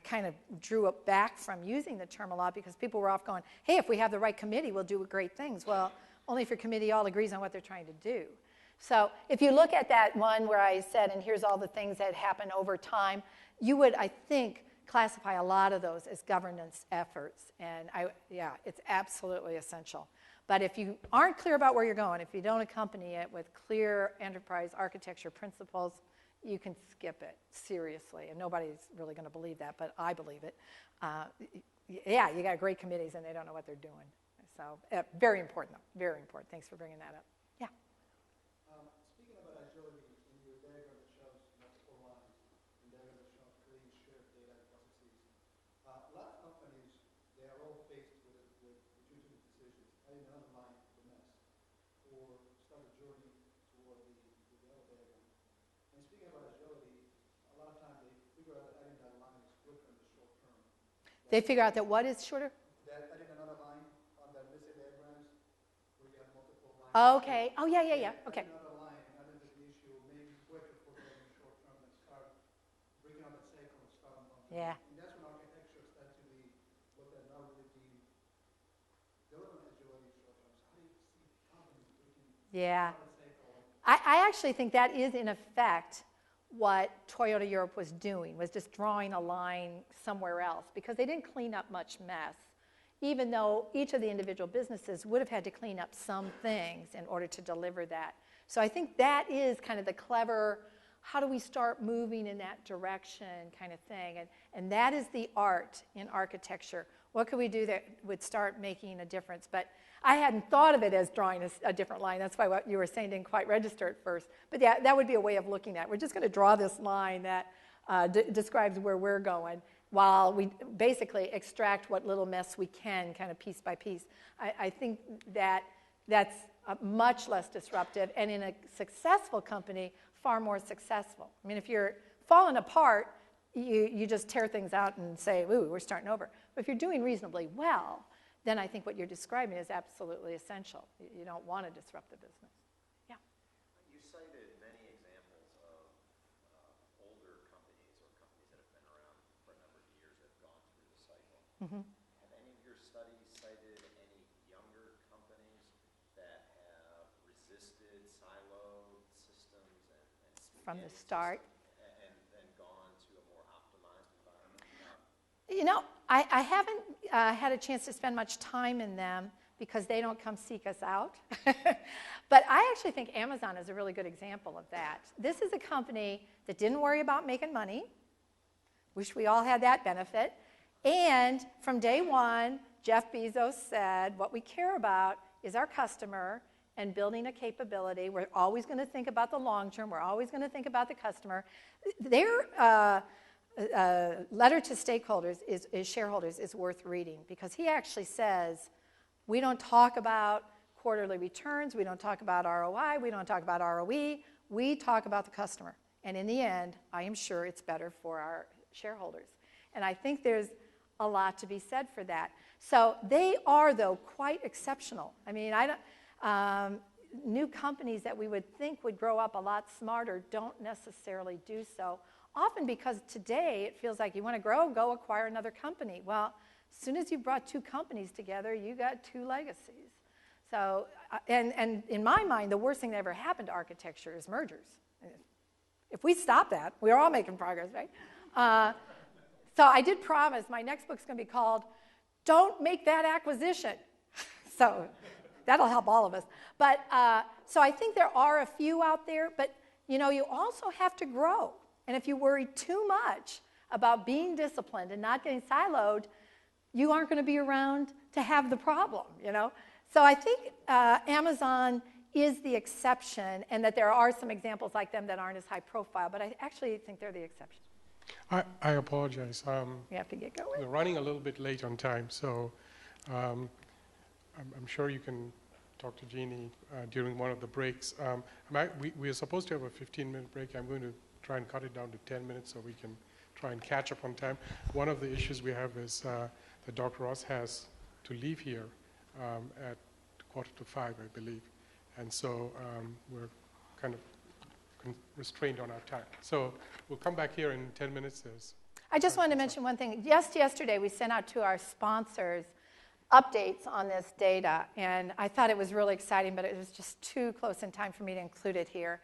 Speaker 3: kind of drew it back from using the term a lot, because people were off going, hey, if we have the right committee, we'll do great things. Well, only if your committee all agrees on what they're trying to do. So if you look at that one where I said, and here's all the things that happen over time, you would, I think, classify a lot of those as governance efforts. And yeah, it's absolutely essential. But if you aren't clear about where you're going, if you don't accompany it with clear enterprise architecture principles, you can skip it, seriously. And nobody's really going to believe that, but I believe it. Yeah, you got great committees and they don't know what they're doing. So very important, though, very important. Thanks for bringing that up. Yeah.
Speaker 6: Speaking about agility, in your diagram that shows multiple lines, and diagram that shows clean, shared data processes, a lot of companies, they are all faced with two decisions: adding another line to the mess, or start a journey toward the other diagram. And speaking about agility, a lot of times they figure out that adding that line is quicker in the short term.
Speaker 3: They figure out that what is shorter?
Speaker 6: That adding another line on that missing diagrams, where you have multiple lines.
Speaker 3: Okay. Oh, yeah. Okay.
Speaker 6: Adding another line, another big issue, maybe quicker for them in the short term than start breaking out that cycle and start on.
Speaker 3: Yeah.
Speaker 6: And that's when architecture starts to be looked at, not really being delivering agility in short term. So how do you see companies breaking
Speaker 3: Yeah.
Speaker 6: out that cycle?
Speaker 3: I actually think that is, in effect, what Toyota Europe was doing, was just drawing a line somewhere else, because they didn't clean up much mess. even though each of the individual businesses would have had to clean up some things in order to deliver that. So I think that is kind of the clever, how do we start moving in that direction kind of thing? And that is the art in architecture. What could we do that would start making a difference? But I hadn't thought of it as drawing a different line. That's why what you were saying didn't quite register at first. But yeah, that would be a way of looking at it. We're just going to draw this line that describes where we're going while we basically extract what little mess we can kind of piece by piece. I think that's much less disruptive, and in a successful company, far more successful. I mean, if you're falling apart, you just tear things out and say, ooh, we're starting over. But if you're doing reasonably well, then I think what you're describing is absolutely essential. You don't want to disrupt the business. Yeah?
Speaker 7: You cited many examples of older companies or companies that have been around for a number of years that have gone through the cycle.
Speaker 3: Mm-hmm.
Speaker 7: Have any of your studies cited any younger companies that have resisted siloed systems and
Speaker 3: From the start?
Speaker 7: And then gone to a more optimized environment?
Speaker 3: You know, I haven't had a chance to spend much time in them because they don't come seek us out. But I actually think Amazon is a really good example of that. This is a company that didn't worry about making money. Wish we all had that benefit. And from day one, Jeff Bezos said, what we care about is our customer and building a capability. We're always going to think about the long term. We're always going to think about the customer. Their letter to stakeholders, is shareholders, is worth reading because he actually says, we don't talk about quarterly returns, we don't talk about ROI, we don't talk about ROE, we talk about the customer. And in the end, I am sure it's better for our shareholders. And I think there's a lot to be said for that. So they are, though, quite exceptional. I mean, new companies that we would think would grow up a lot smarter don't necessarily do so. Often because today it feels like you want to grow, go acquire another company. Well, as soon as you brought two companies together, you got two legacies. So, and in my mind, the worst thing that ever happened to architecture is mergers. If we stop that, we're all making progress, right? So I did promise my next book's going to be called Don't Make That Acquisition. So that'll help all of us. But so I think there are a few out there, but you know, you also have to grow. And if you worry too much about being disciplined and not getting siloed, you aren't going to be around to have the problem, you know? So I think Amazon is the exception, and that there are some examples like them that aren't as high profile, but I actually think they're the exception.
Speaker 1: I apologize.
Speaker 3: We have to get going.
Speaker 1: We're running a little bit late on time, so I'm sure you can talk to Jeanne during one of the breaks. We are supposed to have a 15-minute break. I'm going to try and cut it down to 10 minutes so we can try and catch up on time. One of the issues we have is that Dr. Ross has to leave here at 4:45, I believe. And so we're kind of restrained on our time. So we'll come back here in 10 minutes.
Speaker 3: I just wanted to mention one thing. Just yesterday, we sent out to our sponsors updates on this data, and I thought it was really exciting, but it was just too close in time for me to include it here.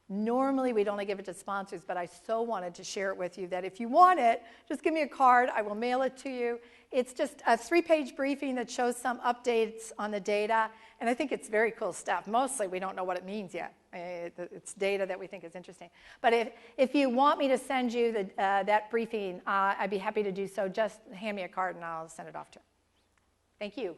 Speaker 3: Normally, we'd only give it to sponsors, but I so wanted to share it with you that if you want it, just give me a card. I will mail it to you. It's just a 3-page briefing that shows some updates on the data, and I think it's very cool stuff. Mostly, we don't know what it means yet. It's data that we think is interesting. But if you want me to send you that briefing, I'd be happy to do so. Just hand me a card, and I'll send it off to you. Thank you.